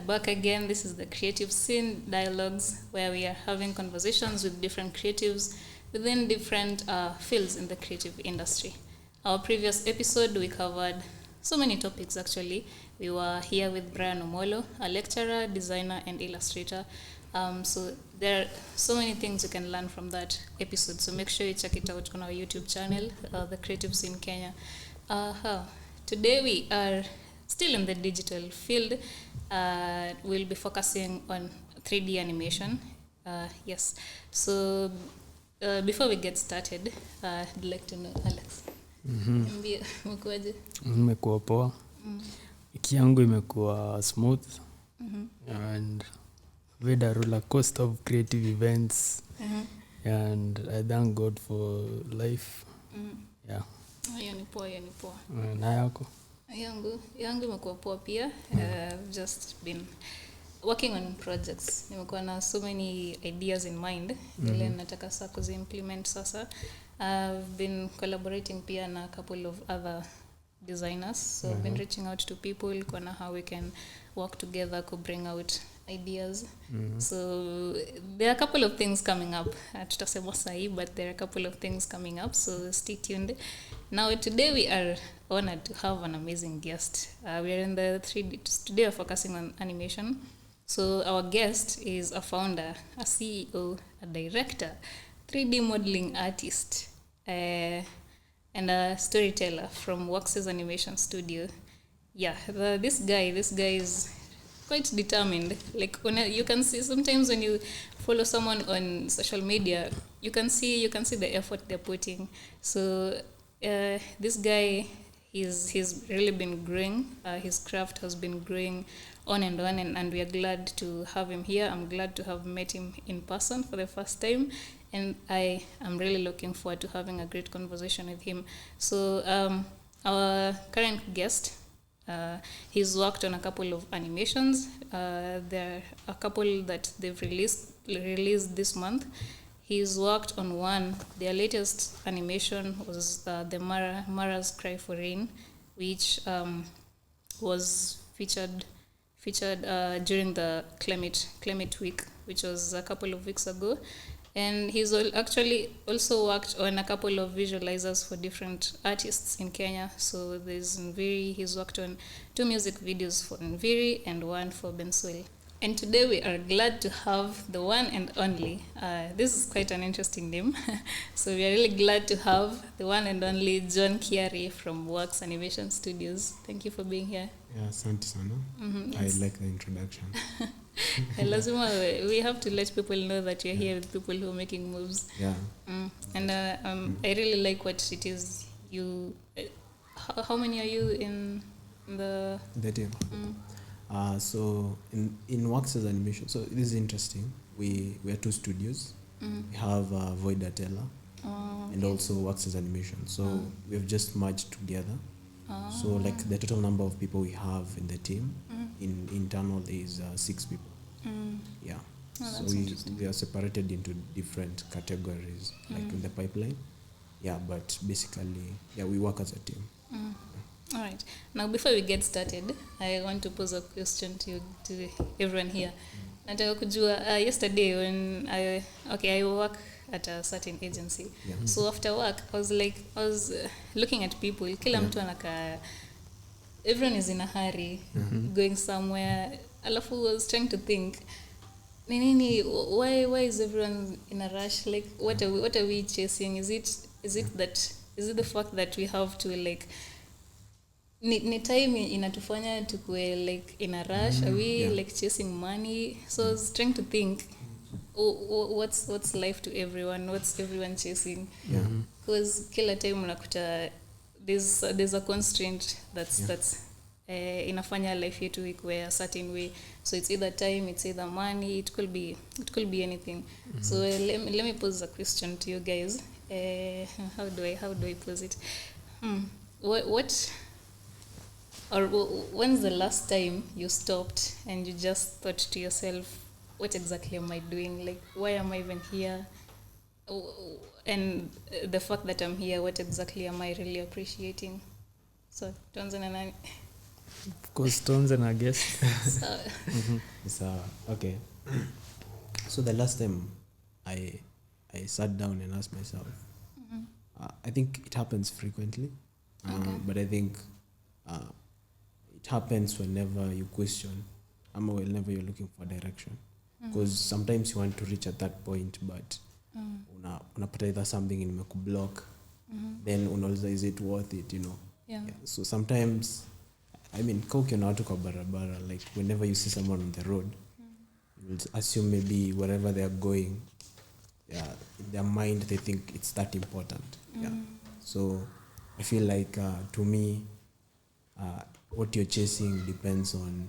back again. This is the Creative Scene Dialogues, where we are having conversations with different creatives within different fields in the creative industry. Our previous episode, we covered so many topics actually. We were here with Brian Omolo, a lecturer, designer, and illustrator. So there are so many things you can learn from that episode. So make sure you check it out on our YouTube channel, The Creative Scene Kenya. Today we are still in the digital field. We'll be focusing on 3D animation. Yes. So before we get started, I'd like to know, Alex. Imekuwa poa. Wiki yangu imekuwa smooth. And with a roller coaster of creative events. And I thank God for life. Yeah. Hiyo ni poa. Na yako? Yangu imekuwa poa pia. I've just been working on projects. Nimekuwa na so many ideas in mind. Ile nataka sasa kuziimplement sasa. I've been collaborating pia na a couple of other designers. So I've been reaching out to people on how we can work together to bring out ideas. So there are a couple of things coming up. Tutasema sahi, but there are a couple of things coming up. So stay tuned. Now today we are honored to have an amazing guest. We are in the 3D. Today we're focusing on animation. So our guest is a founder, a CEO, a director, 3D modeling artist, and a storyteller from Wax's Animation Studio. Yeah, this guy is quite determined. Like you can see sometimes when you follow someone on social media, you can see the effort they're putting. So this guy, he's really been growing. His craft has been growing on, and we are glad to have him here. I'm glad to have met him in person for the first time, and I am really looking forward to having a great conversation with him. So our current guest, he's worked on a couple of animations. There are a couple that they've released this month. He's worked on one. Their latest animation was the Mara's Cry for Rain, which was featured during the Climate Week, which was a couple of weeks ago. And he's actually also worked on a couple of visualizers for different artists in Kenya. So there's Nviri. He's worked on 2 music videos for Nviri and 1 for Benswell. And today we are glad to have the one and only. This is quite an interesting name. So we are really glad to have the one and only John Kiarie from Wax Animation Studios. Thank you for being here. Yeah, asante sana. I like the introduction. We have to let people know that you're here with people who are making moves. Yeah. And I really like what it is. You, how many are you in the team? So in Wax's Animation, so this is interesting. We are 2 studios. We have Void Atella and also Wax's Animation. So we have just merged together. So like the total number of people we have in the team in internal is 6 people. Yeah. So we are separated into different categories, like in the pipeline. Yeah, but basically, we work as a team. All right. Now, before we get started, I want to pose a question to everyone here. Nataka kujua, yesterday when I work at a certain agency. Yeah. So after work, I was looking at people. Kila mtu anaka, everyone is in a hurry, going somewhere. Alafu was trying to think, why is everyone in a rush? Like, what are we chasing? Is it the fact that we have to like, ni time inatufanya tukue like in a rush? Are we like chasing money? So I was trying to think, what's life to everyone? What's everyone chasing? Because kila time unakuta there's a constraint that's inafanya life yetu ikuwe a certain way. So it's either time, it's either money, it could be anything. So let me pose a question to you guys. How do I pose it? What or when's the last time you stopped and you just thought to yourself, what exactly am I doing? Like, why am I even here? And the fact that I'm here, what exactly am I really appreciating? So, tuanze na nani? Of course, Tones and I guess. So, Okay. So the last time I sat down and asked myself, I think it happens frequently, but I think it happens whenever you question, whenever you're looking for direction. Because sometimes you want to reach at that point, but unapata either something in block, then unauliza, is it worth it, you know? Yeah. So sometimes, I mean, ukiona watu kwa barabara, like whenever you see someone on the road, you will assume maybe wherever they are going, in their mind they think it's that important. Yeah. So I feel like to me, what you're chasing depends on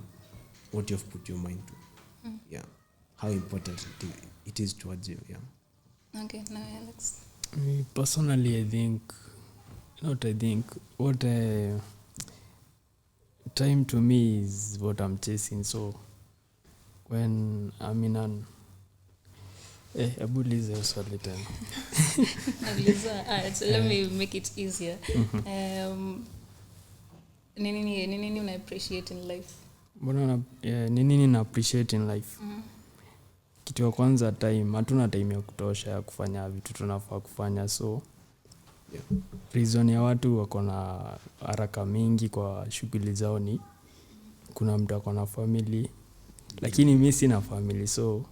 what you've put your mind to. Yeah. How important it is towards you. Yeah. Okay, now Alex. Me personally, I think what time to me is what I'm chasing. So when I'm in an abulize swali tena. So let me make it easier. Nini una appreciate in life? Nini na appreciate in life? Kitu ya kwanza, time. Hatuna time ya kutosha ya kufanya vitu tunafaa kufanya, so reason ya watu wako na haraka mingi kwa shughuli zao ni kuna mtu ako na family, lakini mimi sina family, so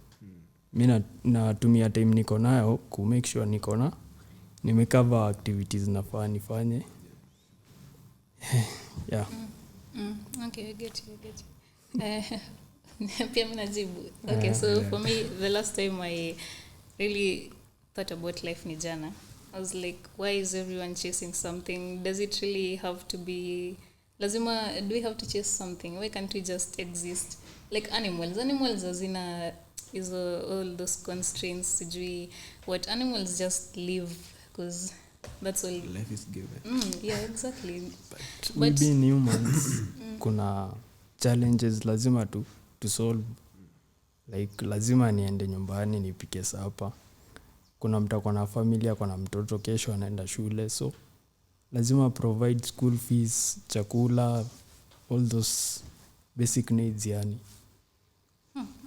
mimi natumia time niko nayo ku make sure niko na nimecover activities nafaa nifanye. Yeah. Okay, I get you. Pia mimi najibu. Okay, so for me, the last time I really thought about life ni jana. I was like, why is everyone chasing something? Does it really have to be lazima? Do we have to chase something? Why can't we just exist like animals? Animals azina is all those constraints. Sijui what animals just live because that's all life is given. Yeah, exactly. But we being humans, kuna challenges lazima to solve. Like lazima niende nyumbani nipike sapa. Kuna mtu ako na familia, kuna mtoto kesho anaenda shule, so lazima provide school fees, chakula, all those basic needs yani.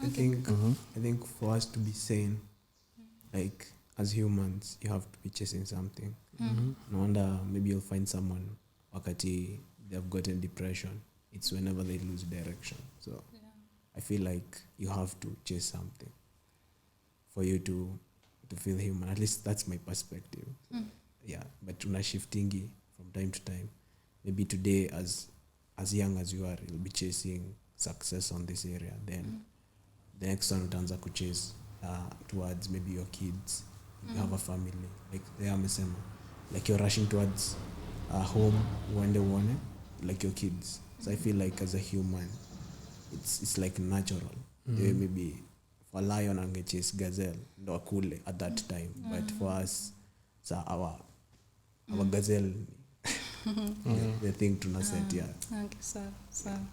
I think for us to be sane, like as humans, you have to be chasing something. No wonder maybe you'll find someone wakati they've gotten depression. It's whenever they lose direction. So I feel like you have to chase something for you to feel human. At least that's my perspective. Yeah, but tuna shiftingi from time to time. Maybe today, as young as you are, you'll be chasing success on this area. Then the next one utaanza kuchase towards maybe your kids. You have a family. Like they are mesema. Like you're rushing towards home when they want it, like your kids. So I feel like as a human, it's like natural. Maybe for a lion ange chase gazelle ndo akule at that time, but for us, so our gazelle the thing to not set. Okay, so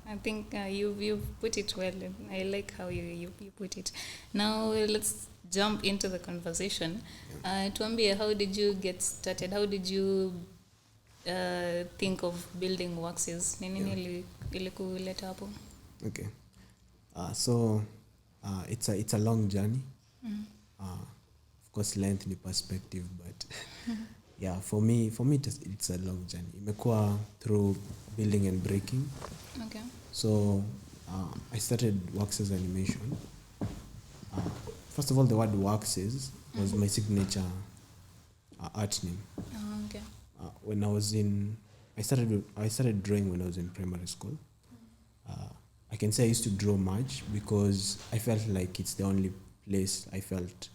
I think you've put it well. I like how you put it. Now let's jump into the conversation. Tuambie, how did you get started? How did you think of building Waxes? Nini ilikuleta hapo? Okay. So it's a long journey. Of course, length ni perspective, but yeah, for me it's a long journey. Imekuwa through building and breaking. Okay. So I started Waxes animation. First of all, the word Waxes was my signature art name. Oh, okay. When I started drawing when I was in primary school. I can say I used to draw much because I felt like it's the only place I felt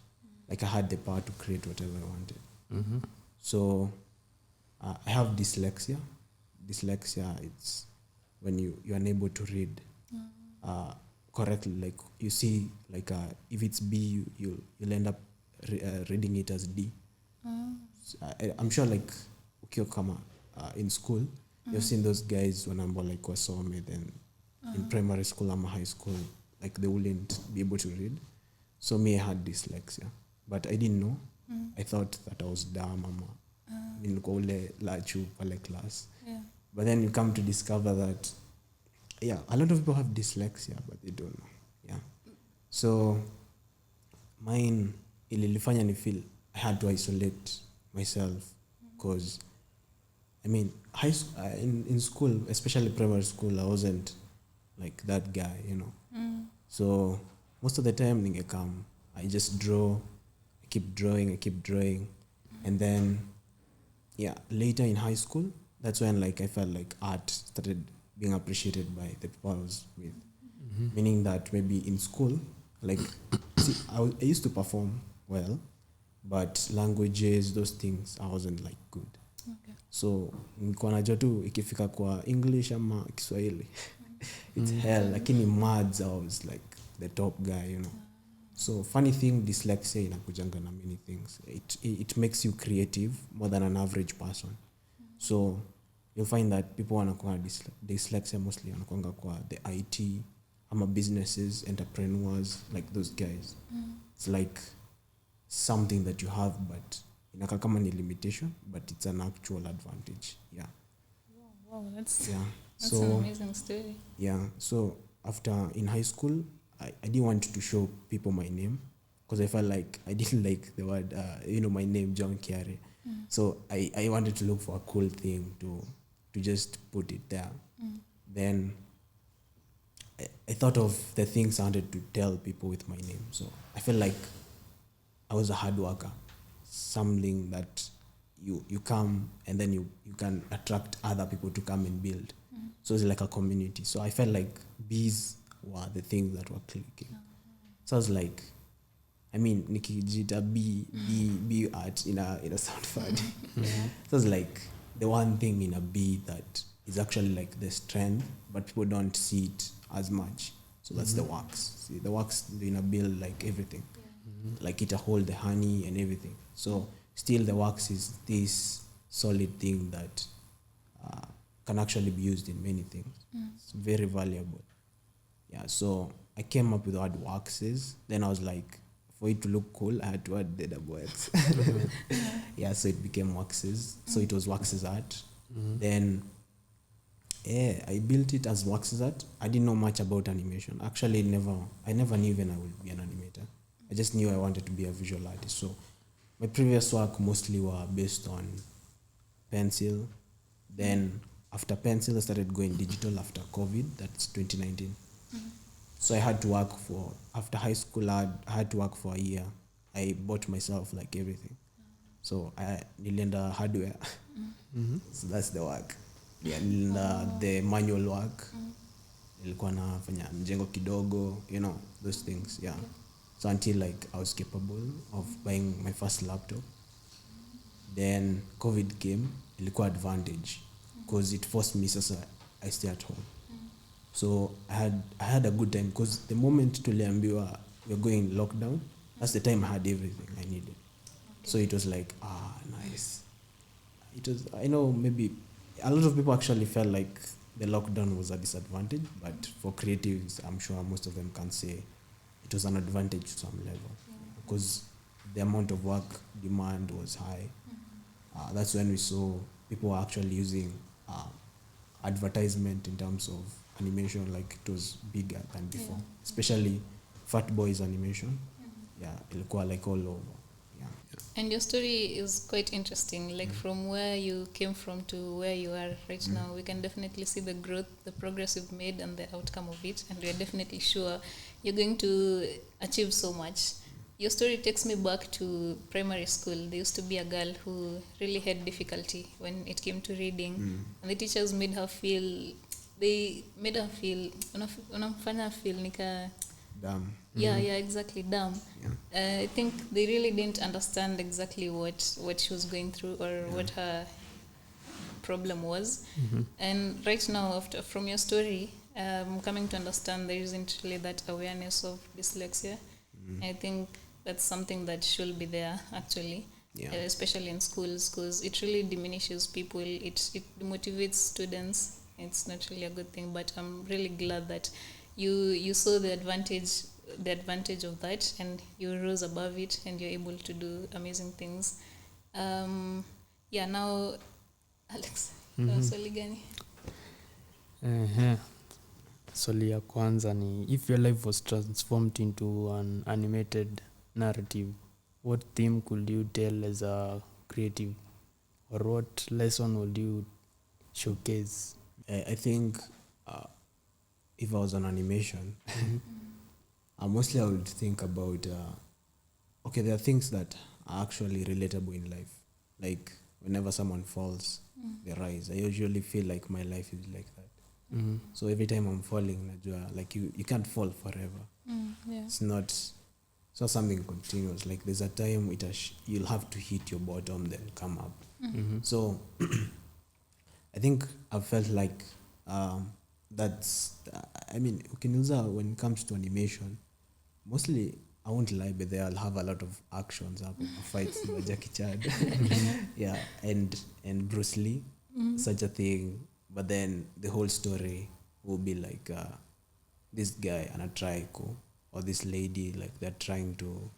like I had the power to create whatever I wanted. So I have dyslexia. Dyslexia, it's when you're unable to read correctly. Like you see, like if it's B, you'll end up reading it as D. So I'm sure like ukiwa kama in school, you've seen those guys wanaambia like wasome, then in primary school or high school, like they wouldn't be able to read. So me, I had dyslexia, but I didn't know. I thought that I was dumb. In la chupa like class. Yeah. But then you come to discover that yeah, a lot of people have dyslexia, but they don't know. Yeah. So mine ilifanya ni feel I had to isolate myself because I mean in school, especially primary school, I wasn't like that guy, you know. So most of the time ningekam, I just draw, I keep drawing, and then yeah, later in high school, that's when like I felt like art started being appreciated by the people I was with. Meaning that maybe in school, like see, I used to perform well, but languages, those things, I wasn't like good. Okay. So nilikuwa najua tu ikifika kwa English ama Kiswahili it's hell, lakini maths I was like the top guy, you know. So funny thing, dyslexia inakujanga na many things. It makes you creative more than an average person. So you'll find that people wanakuwa dyslexia mostly wanakuanga kwa the IT ama businesses, entrepreneurs, like those guys. It's like something that you have, but inakaa kama ni limitation, but it's an actual advantage. Yeah. Wow, that's so an amazing story. Yeah. So after in high school, I didn't want to show people my name because I felt like I didn't like the word, my name, John Kiarie. So I wanted to look for a cool thing to just put it there. Then I thought of the things I wanted to tell people with my name. So I felt like I was a hard worker, something that you come and then you can attract other people to come and build. So it's like a community. So I felt like bees were the things that were clicking. So I was like, I mean, nikijita B art in a sound funny. So it's like the one thing in a bee that is actually like the strength, but people don't see it as much. So that's the wax. See, the wax in a build like everything. Like it hold the honey and everything. So still the wax is this solid thing that can actually be used in many things. It's very valuable. Yeah, so I came up with odd waxes. Then I was like, for it to look cool, I had to add the double X. Yeah, so it became waxes. So it was waxes art. Then I built it as waxes art. I didn't know much about animation. Actually, I never knew even I would be an animator. I just knew I wanted to be a visual artist. So my previous work mostly were based on pencil. Then after pencil, I started going digital after COVID. That's 2019. So I had to work after high school, I had to work for a year. I bought myself like everything. So I nilienda hardware. So that's the work. Yeah, nilienda the manual work. Nilikuwa nafanya mjengo kidogo, those things, yeah. So until like I was capable of buying my first laptop. Then COVID came, ilikuwa advantage because it forced me sasa I stay at home. So I had a good time because the moment tuliambiwa we're going lockdown, that's the time I had everything I needed. Okay. So it was like, nice. It was, I know maybe a lot of people actually felt like the lockdown was a disadvantage, but for creatives, I'm sure most of them can say it was an advantage to some level because the amount of work demand was high. That's when we saw people were actually using advertisement in terms of animation, like it was bigger than before, especially Fat Boys animation. Yeah, ilikuwa like all over. Yeah. And your story is quite interesting, like from where you came from to where you are right now. We can definitely see the growth, the progress you've made and the outcome of it, and we're definitely sure you're going to achieve so much. Your story takes me back to primary school. There used to be a girl who really had difficulty when it came to reading, and the teachers made her feel unamfanya feel nika Dumb. Yeah, exactly, dumb. Yeah. I think they really didn't understand exactly what she was going through or what her problem was. And right now, from your story, I'm coming to understand there isn't really that awareness of dyslexia. I think that's something that should be there, actually, especially in schools, because it really diminishes people. It demotivates students. It's not really a good thing, but I'm really glad that you saw the advantage of that, and you rose above it, and you're able to do amazing things. Now, Alex, swali gani? swali ya kwanza ni if your life was transformed into an animated narrative, what theme could you tell as a creative, or what lesson would you showcase? I think if I was on animation, mostly I would think about okay, there are things that are actually relatable in life. Like whenever someone falls, they rise. I usually feel like my life is like that. So every time I'm falling, najua, like you can't fall forever. Yeah. It's not something continuous. Like there's a time you'll have to hit your bottom, then come up. So I think I felt like that's, I mean, when it comes to animation, mostly, I won't lie, but I'll have a lot of actions happen, fights with Jackie Chan, yeah, and Bruce Lee, such a thing. But then the whole story will be like this guy and a trico, or this lady, like they're trying to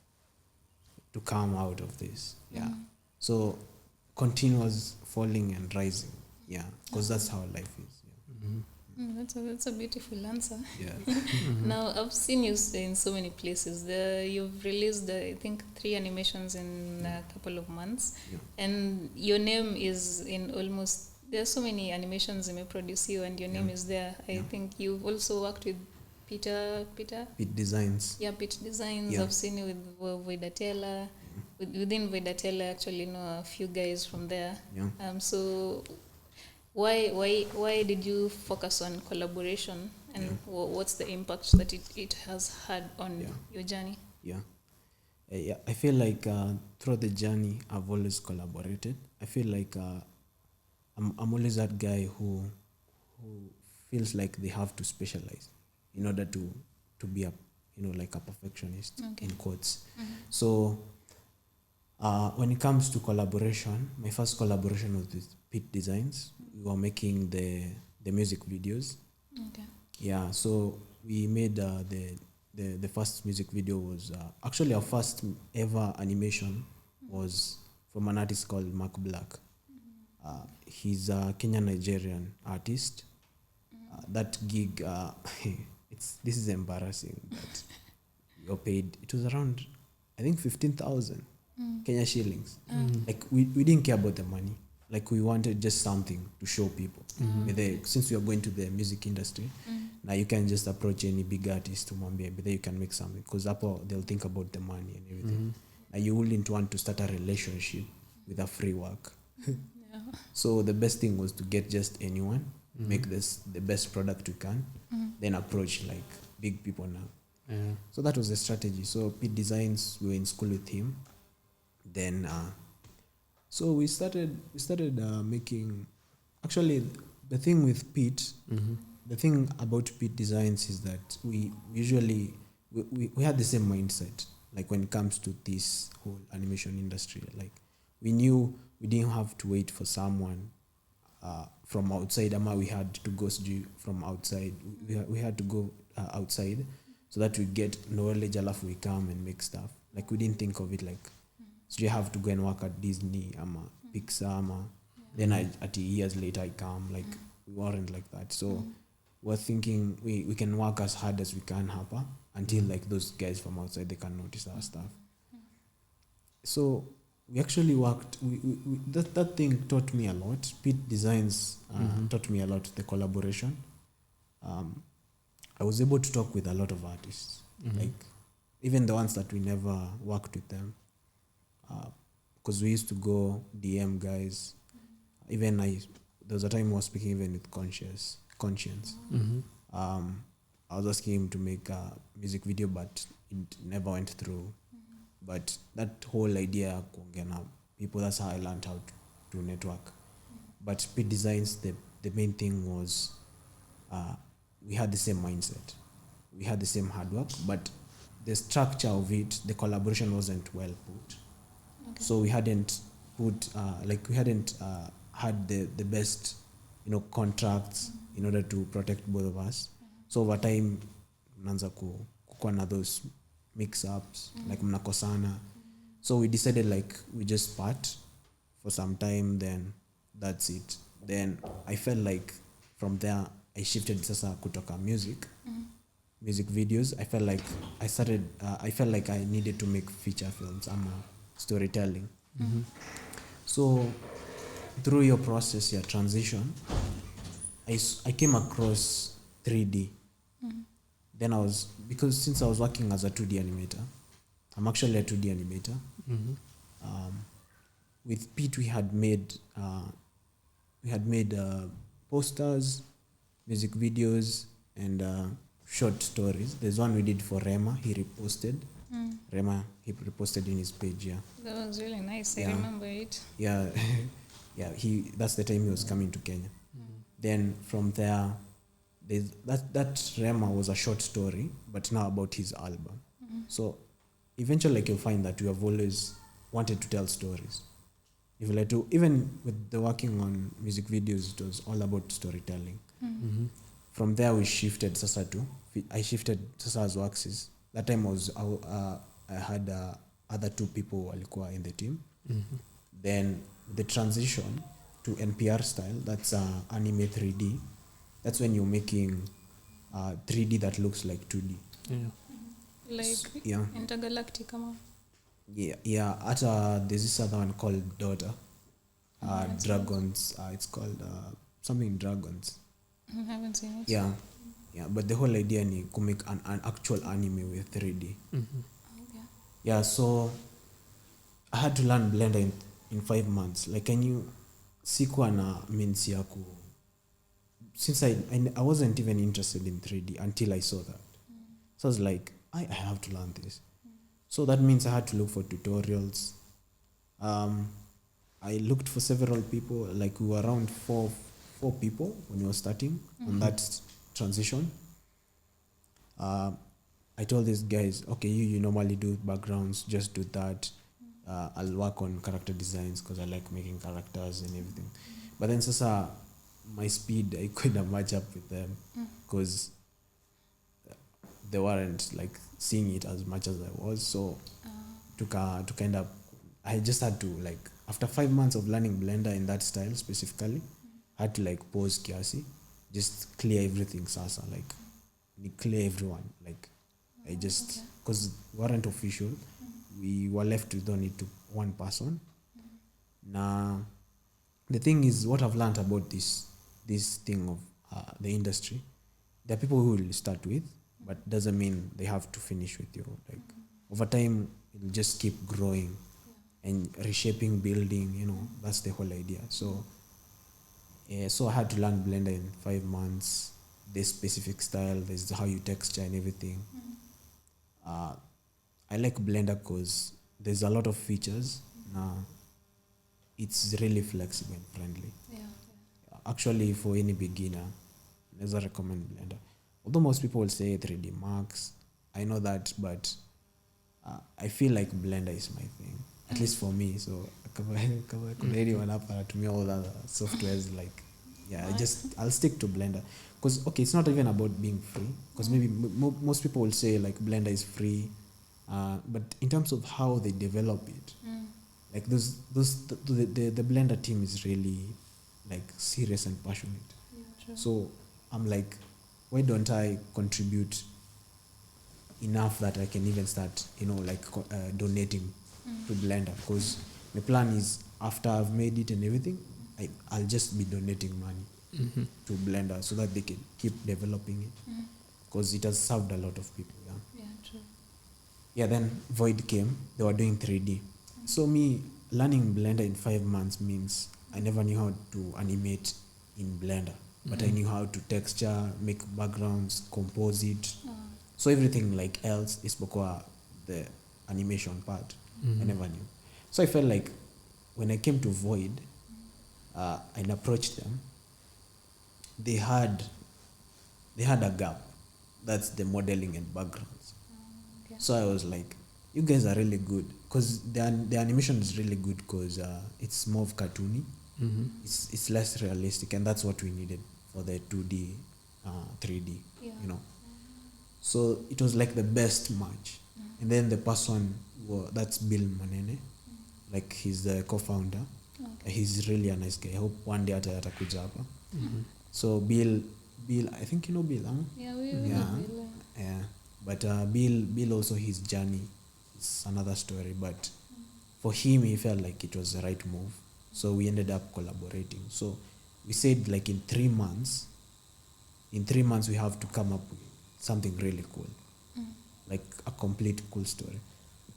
come out of this, yeah. So continuous falling and rising, yeah, because that's how life is. Yeah. That's a beautiful answer. Yeah. Now, I've seen you in so many places. You've released, I think, 3 animations in a couple of months. Yeah. And your name is in almost... There are so many animations in Produce You, and your name is there. I think you've also worked with Peter? Pit Designs. Yeah, Pit Designs. Yeah. I've seen you with Voidatella. Within Voidatella, actually, a few guys from there. Yeah. So... Why did you focus on collaboration, and what's the impact that it has had on your journey? Yeah. I feel like throughout the journey, I've always collaborated. I feel like I'm always that guy who feels like they have to specialize in order to be a like a perfectionist, in quotes. So when it comes to collaboration, my first collaboration was with Pit Designs. We were making the music videos. Okay. Yeah, so we made the first music video was actually our first ever animation was from an artist called Mark Black. He's a Kenyan Nigerian artist. That gig, this is embarrassing, but you're paid. It was around, I think, 15,000 Kenya shillings. Like we didn't care about the money. Like we wanted just something to show people. Since we are going to the music industry, now you can just approach any big artist to Mwambie, but then you can make something, because they'll think about the money and everything. Now you wouldn't want to start a relationship with a free work. So the best thing was to get just anyone, make this the best product you can, then approach like big people now. So that was the strategy. So Pete Designs, we were in school with him. Then so we started making. Actually, the thing with Pete, the thing about Pete Designs is that we usually we had the same mindset. Like when it comes to this whole animation industry, like we knew we didn't have to wait for someone from outside. We had to go from outside. We had to go outside so that we get knowledge. Alafu we come and make stuff. Like we didn't think of it like, so you have to go and work at Disney, Pixar, then at years later I come. Like we weren't like that. So we're thinking we can work as hard as we can until like those guys from outside, they can notice our stuff. So we actually worked. That thing taught me a lot. Pete Designs taught me a lot. The collaboration. I was able to talk with a lot of artists, like even the ones that we never worked with them, because we used to go DM guys. Even there was a time I was speaking even with Conscience. I was asking him to make a music video, but it never went through. But that whole idea, people, that's how I learned how to network. But Pete Designs, the main thing was we had the same mindset. We had the same hard work, but the structure of it, the collaboration wasn't well put. Okay. So we hadn't put, had the best, contracts in order to protect both of us. So over time, mnaanza kukuwa na those mix-ups, like mnakosana. So we decided like we just part for some time, then that's it. Then I felt like from there I shifted sasa kutoka music videos. I felt like I needed to make feature films ama storytelling. So through your process, your transition, I came across 3D. Then because since I was working as a 2D animator, I'm actually a 2D animator. With Pete, we had made posters, music videos, and short stories. There's one we did for Rema. He reposted. Rema, he reposted in his page. Yeah, that was really nice. I remember it. Yeah, yeah. That's the time he was coming to Kenya. Then from there, that Rema was a short story, but now about his album. So eventually, you'll find that we have always wanted to tell stories. If like to, even with the working on music videos, it was all about storytelling. From there, I shifted Sasa as Waxes. That time I had other 2 people walikuwa in the team. Then the transition to NPR style, that's anime 3D. That's when you're making 3D that looks like 2D. Like intergalactic. Yeah. There's this other one called Daughter. Dragons. It's called something Dragons. I haven't seen it. Yeah. But the whole idea is to make an actual anime with 3D. Yeah. So I had to learn Blender in 5 months. Like, can you sikuwa na means yaku? Since I wasn't even interested in 3D until I saw that. So I was like, I have to learn this. So that means I had to look for tutorials. I looked for several people. Like, we were around four people when we were starting on that transition. I told these guys, okay, you normally do backgrounds, just do that. I'll work on character designs because I like making characters and everything. But then sasa, my speed, I couldn't match up with them because they weren't like seeing it as much as I was. So to kind of, I just had to, like, after 5 months of learning Blender in that style specifically, I had to like pause kiasi, just clear everything sasa, like clear everyone. Like, I just, because we weren't official, we were left with only one person. Now, the thing is, what I've learned about this thing of the industry, there are people who will start with, but doesn't mean they have to finish with you. Like, over time, it'll just keep growing and reshaping, building, that's the whole idea. So I had to learn Blender in 5 months, this specific style, there's how you texture and everything. I like Blender because there's a lot of features. It's really flexible and friendly. Actually, for any beginner, I recommend Blender. Although most people will say 3D Max, I know that, but I feel like Blender is my thing, at least for me. So anyone up to me all the other softwares, like, I'll stick to Blender because it's not even about being free, because maybe most people will say like Blender is free, but in terms of how they develop it, like the Blender team is really like serious and passionate. So I'm like, why don't I contribute enough that I can even start, donating to Blender? Because the plan is, after I've made it and everything, I'll just be donating money to Blender so that they can keep developing it, because it has served a lot of people. True. Then Void came. They were doing 3D. So me learning Blender in 5 months means I never knew how to animate in Blender, but I knew how to texture, make backgrounds, compose it. So everything like else is the animation part. I never knew. So I felt like when I came to Void, and approached them, they had a gap. That's the modeling and backgrounds. So I was like, you guys are really good, because the animation is really good, because it's more of cartoony. It's less realistic, and that's what we needed for the 2D 3D. So it was like the best match. And then the person, that's Bill Manene, like, he's the co-founder. He's really a nice guy. I hope one day atakuja hapa. So Bill Bill, I think you know Bill, huh? Yeah, we Yeah. know Bill. Yeah, but Bill also, his journey is another story. But for him, he felt like it was the right move, so we ended up collaborating. So we said like in 3 months, we have to come up with something really cool, like a complete cool story.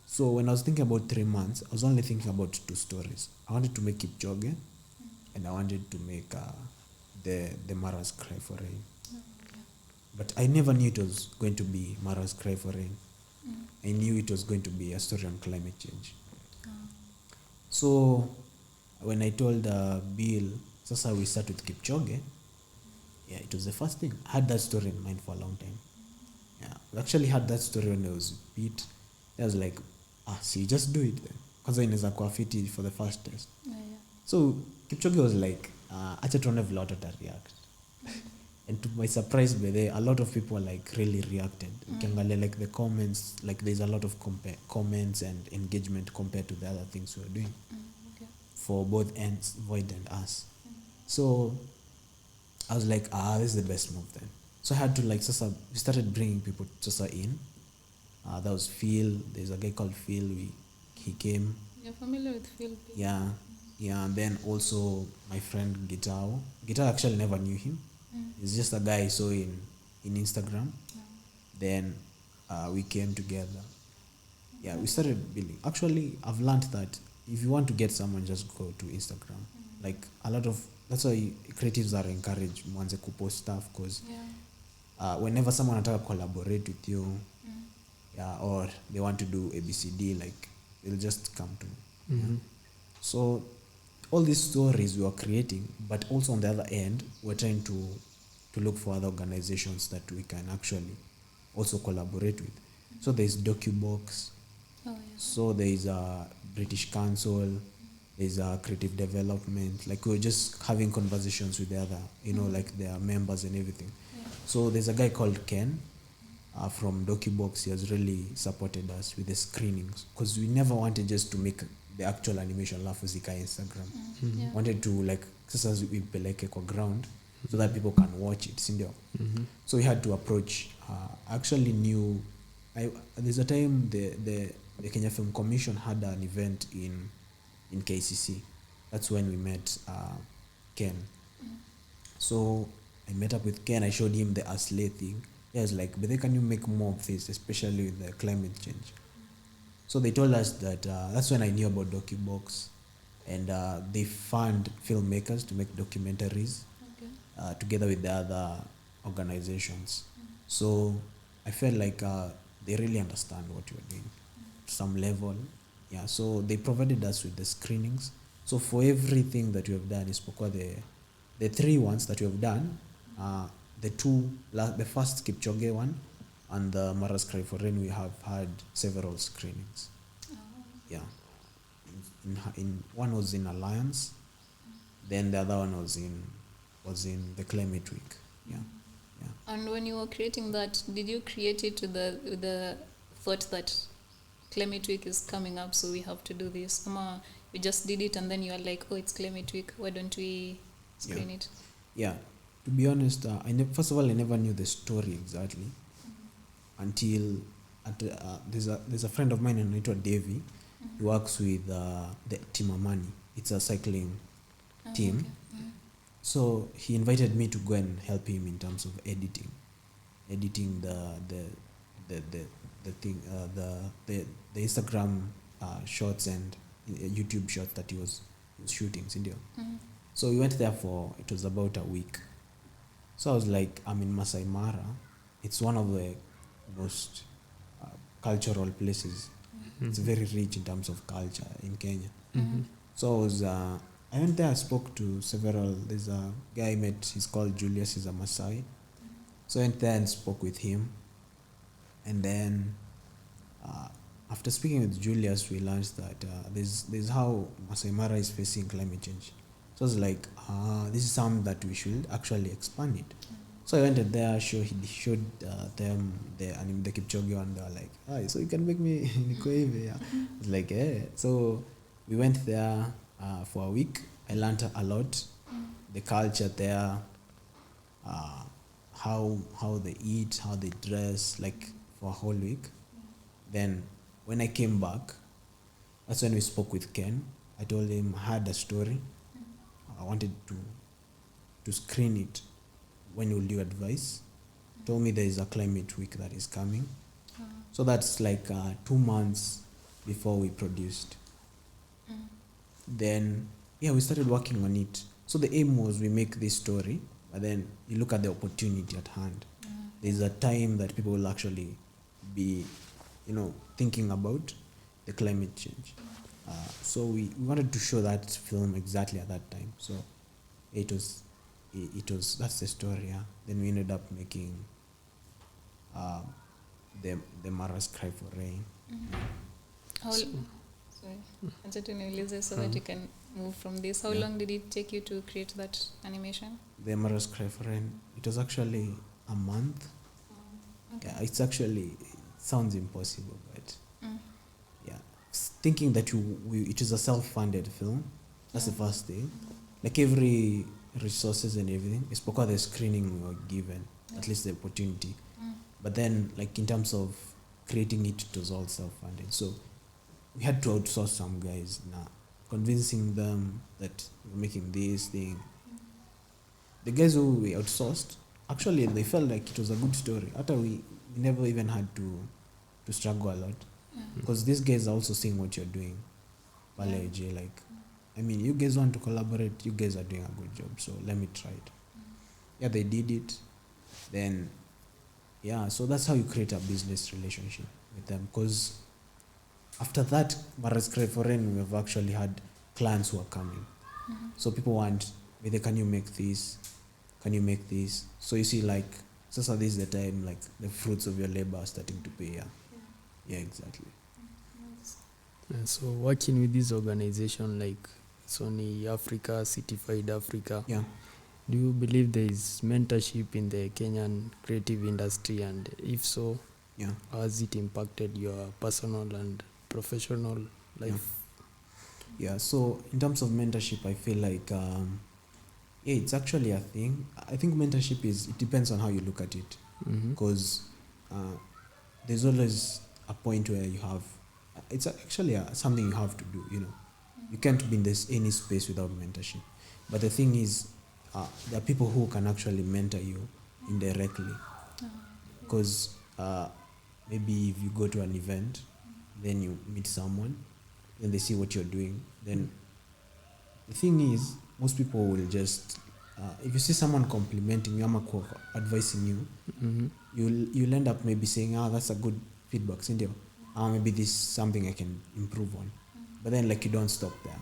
So when I was thinking about 3 months, I was only thinking about 2 stories. I wanted to make Kipchoge, and I wanted to make the Mara's Cry for Rain. But I never knew it was going to be Mara's Cry for Rain. I knew it was going to be a story on climate change. So when I told Bill, sasa we start with Kipchoge, yeah, it was the first thing. I had that story in mind for a long time. Yeah, we actually had that story when I was beat. I was like, see, just do it then. Kwanza inaweza kuwa fiti for the first test. Yeah. So Kipchoge was like, acha tuone vile watu react. And to my surprise, by the a lot of people like really reacted. Ukiangalia like the comments, like there's a lot of comments and engagement compared to the other things we were doing for both ends, Void and us. So I was like, this is the best move then. So I had to like, sasa, we started bringing people sasa in. That was Phil. There's a guy called Phil. He came. You're familiar with Phil? Yeah. And then also my friend Gitao. Gitao actually never knew him. He's just a guy I saw in Instagram. Then we came together. Yeah, we started building. Actually, I've learned that if you want to get someone, just go to Instagram. Like that's why creatives are encouraged mwanze kupost stuff, because whenever someone ataka collaborate with you, or they want to do ABCD, like they'll just come to me. Yeah. So all these stories we were creating, but also on the other end, we're trying to look for other organizations that we can actually also collaborate with. So there's DocuBox. So there's a British Council. There's a Creative Development. Like we're just having conversations with the other, like their members and everything. So there's a guy called Ken from DocuBox. He has really supported us with the screenings, because we never wanted just to make the actual animation laugh zika Instagram. Wanted to like sasa ipeleke kwa ground so that people can watch it, sindio? So we had to approach. I actually knew. There's a time the Kenya Film Commission had an event in KCC. That's when we met Ken. So I met up with Ken. I showed him the Aslay thing. He was like, but can you make more of this, especially with the climate change? So they told us that that's when I knew about DocuBox, and they fund filmmakers to make documentaries together with the other organizations. So I felt like they really understand what you're doing to some level. Yeah, so they provided us with the screenings. So for everything that we have done, the 3 ones that we have done, the first Kipchoge one and the Mara's Cry for Rain, we have had several screenings. Yeah. In one was in Alliance, then the other one was in the Climate Week. Yeah. And when you were creating that, did you create it with the thought that Climate Week is coming up, so we have to do this? Or you just did it and then you were like, oh, it's Climate Week, why don't we screen it? Yeah. To be honest, first of all, I never knew the story exactly until there's a friend of mine named Davy. He works with the Team Amani. It's a cycling team. Okay. So he invited me to go and help him in terms of editing the thing, the Instagram shots and YouTube shots that he was shooting. So we went there it was about a week. So I was like, I'm in Masai Mara. It's one of the most cultural places. It's very rich in terms of culture in Kenya. So I went there, I spoke to several. There's a guy I met, he's called Julius, he's a Masai. So I went there and spoke with him. And then after speaking with Julius, we learned that there's how Masai Mara is facing climate change. So I was like, this is something that we should actually expand it. So I went there, he showed them the Kipchoge one. They were like, hi, so you can make me niko hivi. I was like, yeah. So we went there for a week. I learned a lot. The culture there, how they eat, how they dress, like for a whole week. Then when I came back, that's when we spoke with Ken. I told him I had a story. I wanted to screen it. When will you advise? Told me there is a climate week that is coming. So that's like 2 months before we produced. Then, we started working on it. So the aim was we make this story, but then you look at the opportunity at hand. There's a time that people will actually be, thinking about the climate change. So we wanted to show that film exactly at that time. So it was that's the story. Yeah. Then we ended up making the Mara's Cry for Rain. Sorry, acha tu niulize so that you can move from this. How long did it take you to create that animation? The Mara's Cry for Rain. It was actually a month. Okay. Yeah, it sounds impossible, but thinking that it is a self-funded film. That's the first thing. Like every resources and everything, it's because the screening we were given, at least the opportunity. But then, like in terms of creating it, it was all self-funded. So we had to outsource some guys now, convincing them that we're making this thing. The guys who we outsourced, actually, they felt like it was a good story. After we never even had to struggle a lot. Because these guys are also seeing what you're doing. You guys want to collaborate, you guys are doing a good job, so let me try it. Yeah, they did it. Then, so that's how you create a business relationship with them. Because after that, Mara's Cry for Rain, we have actually had clients who are coming. So people want, whether can you make this? Can you make this? So you see, like, this is the time, like, the fruits of your labor are starting to pay. Yeah, exactly. And so working with this organization like Sony Africa, Certified Africa, do you believe there is mentorship in the Kenyan creative industry? And if so, how has it impacted your personal and professional life? So in terms of mentorship, I feel like it's actually a thing. I think mentorship it depends on how you look at it. Because there's always a point where you have, it's actually something you have to do, You can't be in any space without mentorship. But the thing is, there are people who can actually mentor you indirectly. Because maybe if you go to an event, then you meet someone, then they see what you're doing. Then the thing is, most people will just, if you see someone complimenting you, advising you, you'll end up maybe saying, that's a good feedback, Cindy. Maybe this is something I can improve on. But then, like, you don't stop there.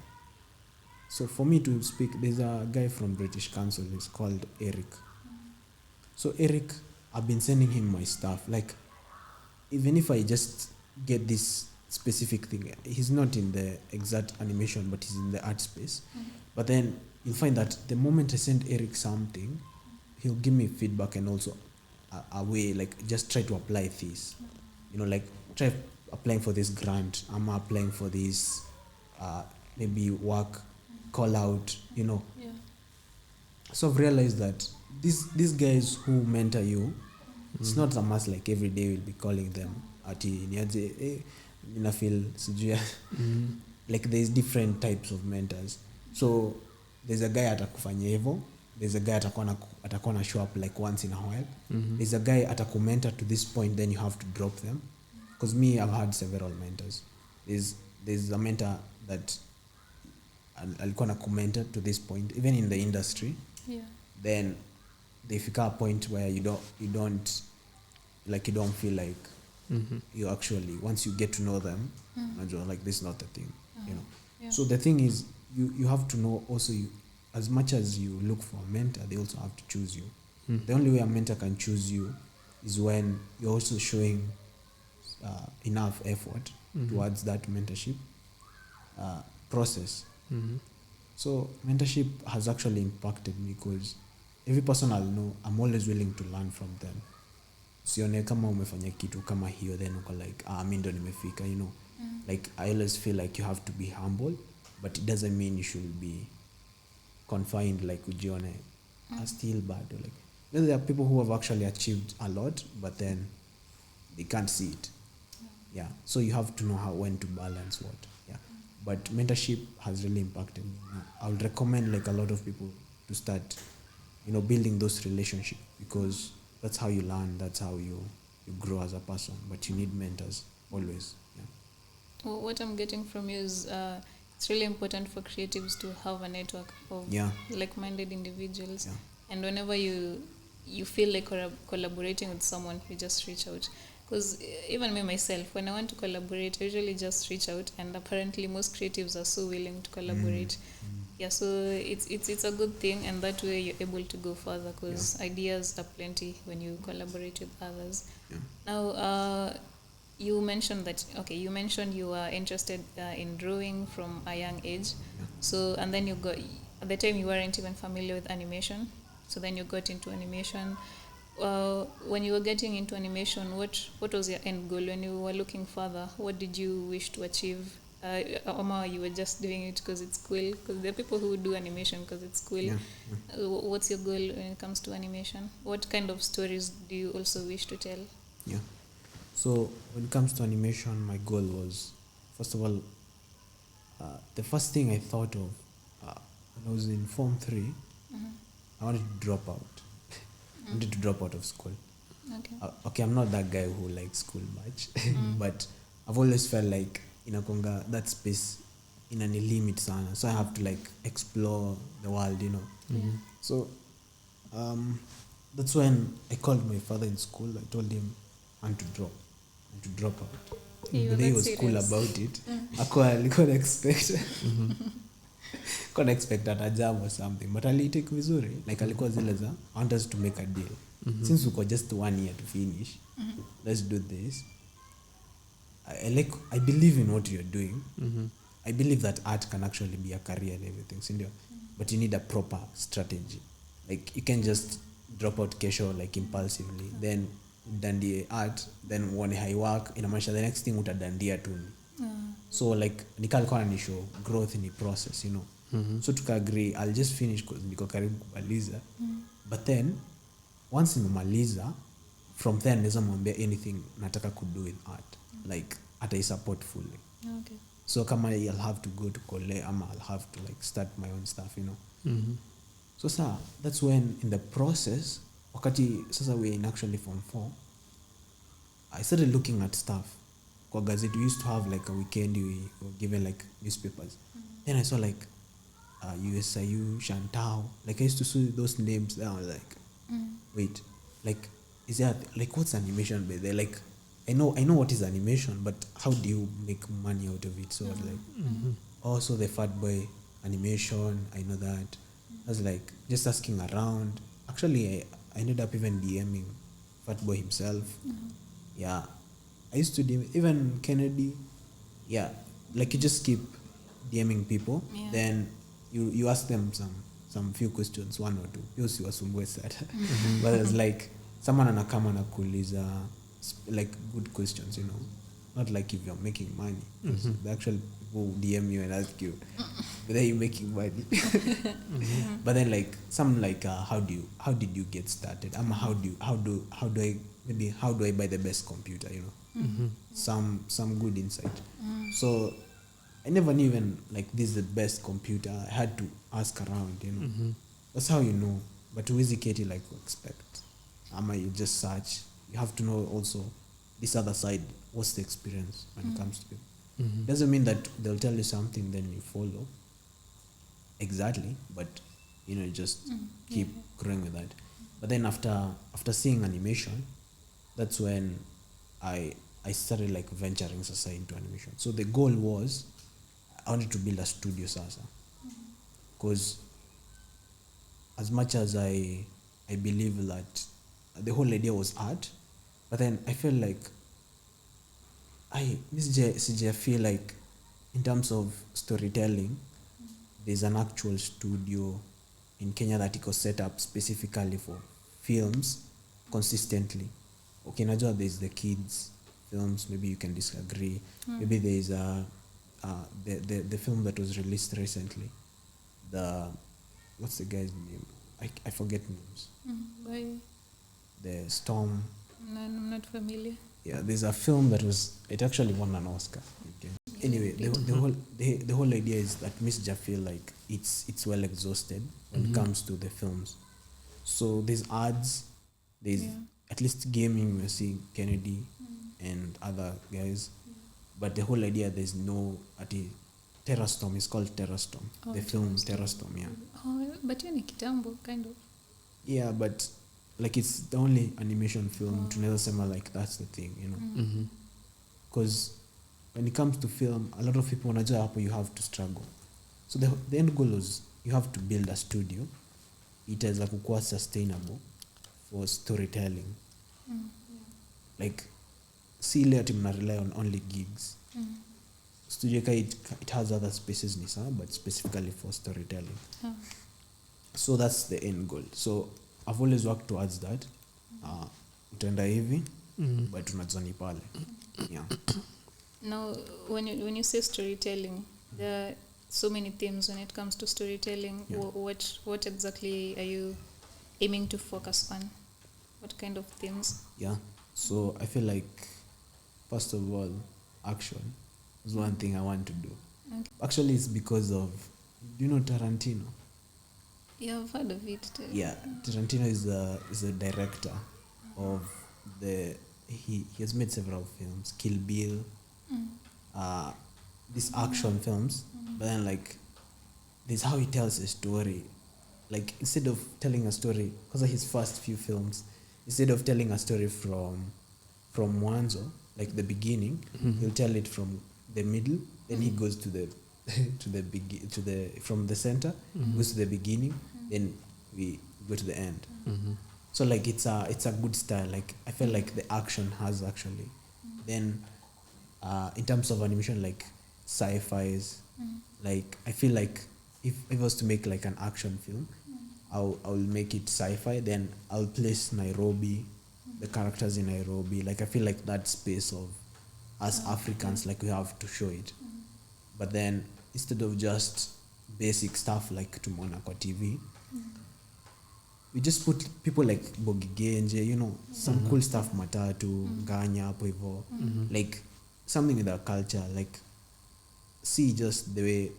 So for me to speak, there's a guy from British Council, he's called Eric. So Eric, I've been sending him my stuff. Like, even if I just get this specific thing, he's not in the exact animation, but he's in the art space. But then you'll find that the moment I send Eric something, he'll give me feedback and also a way, like, just try to apply this. Like, try applying for this grant. I'm applying for this, maybe work, call out, So I've realized that these guys who mentor you, it's not a must like every day we'll be calling them. Like there's different types of mentors. So there's a guy atakufanya hivyo. There's a guy atakuwa na show up like once in a while. There's a guy atakumentor to this point, then you have to drop them. Because me, I've had several mentors. There's a mentor that alikuwa na kumentor to this point, even in the industry. Then they fika a point where you don't feel like you actually, once you get to know them, you're like, this is not the thing, So the thing is, you have to know also, as much as you look for a mentor, they also have to choose you. The only way a mentor can choose you is when you're also showing enough effort towards that mentorship process. So mentorship has actually impacted me because every person I'll know, I'm always willing to learn from them. Sione kama umefanya kitu kama hiyo, then uko like, mimi ndo nimefika, Like, I always feel like you have to be humble, but it doesn't mean you should be confined, like ujione still bad, like There are people who have actually achieved a lot, but then they can't see it. Yeah. So you have to know when to balance what. Yeah. But mentorship has really impacted me. I would recommend like a lot of people to start, building those relationships, because that's how you learn. That's how you grow as a person. But you need mentors always. Yeah. Well, what I'm getting from you is it's really important for creatives to have a network of like-minded individuals. Yeah. And whenever you feel like collaborating with someone, you just reach out. Because even me myself, when I want to collaborate, I usually just reach out, and apparently most creatives are so willing to collaborate. Yeah, so it's a good thing, and that way you're able to go further, because ideas are plenty when you collaborate with others. Yeah. Now, you mentioned you were interested in drawing from a young age. Yeah. So, and then at the time you weren't even familiar with animation. So then you got into animation. When you were getting into animation, what was your end goal? When you were looking further, what did you wish to achieve? Or you were just doing it because it's cool? Because there are people who do animation because it's cool. Yeah. What's your goal when it comes to animation? What kind of stories do you also wish to tell? Yeah. So when it comes to animation, my goal was, first of all, the first thing I thought of when I was in Form 3, I wanted to drop out. I wanted to drop out of school. Okay. I'm not that guy who likes school much, but I've always felt like inakonga that space inani limit sana, so I have to like explore the world, So that's when I called my father in school. I told him I want to drop out. But he was cool about it. Alikuwa expect expect at a jam or something, but alitake vizuri, like alikuwa zile za I want us to make a deal. Since we got just 1 year to finish, let's do this. I believe in what you're doing. I believe that art can actually be a career and everything, but you need a proper strategy. Like you can't just drop out kesho like impulsively, then dandie art, then one high work inamaanisha the next thing utadandia tu. So like nikalikuwa ni show growth in the process, So tukagree I'll just finish because niko karibu kumaliza. But then once nimemaliza, from then naweza mwambia anything nataka kudo with art, like I support fully. Okay. So kama I'll have to go to college, I'll have to like start my own stuff, So that's when in the process, wakati sasa we're in actually Form 4, I started looking at stuff. Kwa gazette, we used to have like a weekend, we were given like newspapers. Then I saw like USIU, Shantao. Like I used to see those names. Then I was like, wait, like is there like what's animation by there? Like I know what is animation, but how do you make money out of it? So I was like, also the Fat Boy animation, I know that. I was like just asking around. Actually, I ended up even DMing Fat Boy himself. Yeah, I used to DM even Kennedy. Yeah, like you just keep DMing people. Yeah. Then you ask them some few questions, 1 or 2. Hiyo si wasumbue sana. But it's like someone anakama na kuuliza like good questions, not like if you're making money. The actual people DM you and ask you whether you're making money. But then like some like how did you get started? How do I buy the best computer? Some good insight. So I never knew even like this is the best computer. I had to ask around. That's how you know. But huwezi keti like expect. You just search. You have to know also this other side. What's the experience when it comes to people? Doesn't mean that they'll tell you something then you follow exactly, but you just keep growing with that. But then after seeing animation, that's when I started like venturing into animation. So the goal was I wanted to build a studio sasa, because as much as I believe that the whole idea was art, but then I feel like I feel like in terms of storytelling, there's an actual studio in Kenya that it was set up specifically for films consistently. Okay, najua there's the kids films, maybe you can disagree. Maybe there's the film that was released recently. What's the guy's name? I forget names. By The Storm. no, I'm not familiar. Yeah, there's a film that it actually won an Oscar. Okay. Anyway, the whole idea is that Miss Ja feel like it's well exhausted when it comes to the films. So there's ads, there's at least gaming. We're seeing Kennedy and other guys, but the whole idea there's no Terror Storm is called Terror Storm. The film Terror Storm, yeah. Oh, but you ni kitambo kind of. Yeah, but like it's the only animation film tunaweza sema like that's the thing, you know. Because when it comes to film, a lot of people wanajua hapo you have to struggle. So the end goal is you have to build a studio itaweza kukuwa sustainable for storytelling. Like si ile ati mna rely on only gigs. Studio it has other spaces ni sawa, but specifically for storytelling. So that's the end goal. So I've always worked towards that. Utaenda hivi, but unazani pale. Yeah. Now, when you say storytelling, there are so many themes when it comes to storytelling. Yeah. What exactly are you aiming to focus on? What kind of themes? Yeah. So I feel like, first of all, action is one thing I want to do. Okay. Actually, it's because of, do you know Tarantino? Yeah, I've heard of it too. Yeah, Tarantino is a director of he has made several films, Kill Bill, these action films. But then like, this is how he tells a story. Like instead of telling a story, because of his first few films, instead of telling a story from mwanzo, like the beginning, he'll tell it from the middle, then he goes to the from the center, goes to the beginning, then we go to the end. So like it's a good style. Like I feel like the action has actually. Then in terms of animation, like sci-fi's, like I feel like if I was to make like an action film, I'll make it sci-fi. Then I'll place Nairobi, the characters in Nairobi. Like I feel like that space of us Africans, like we have to show it. But then instead of just basic stuff like tumeona kwa TV, we just put people like Bogi Genje, you know, some cool stuff, Matatu, Nganya, hapo hivyo, like something with our culture, like see just the way,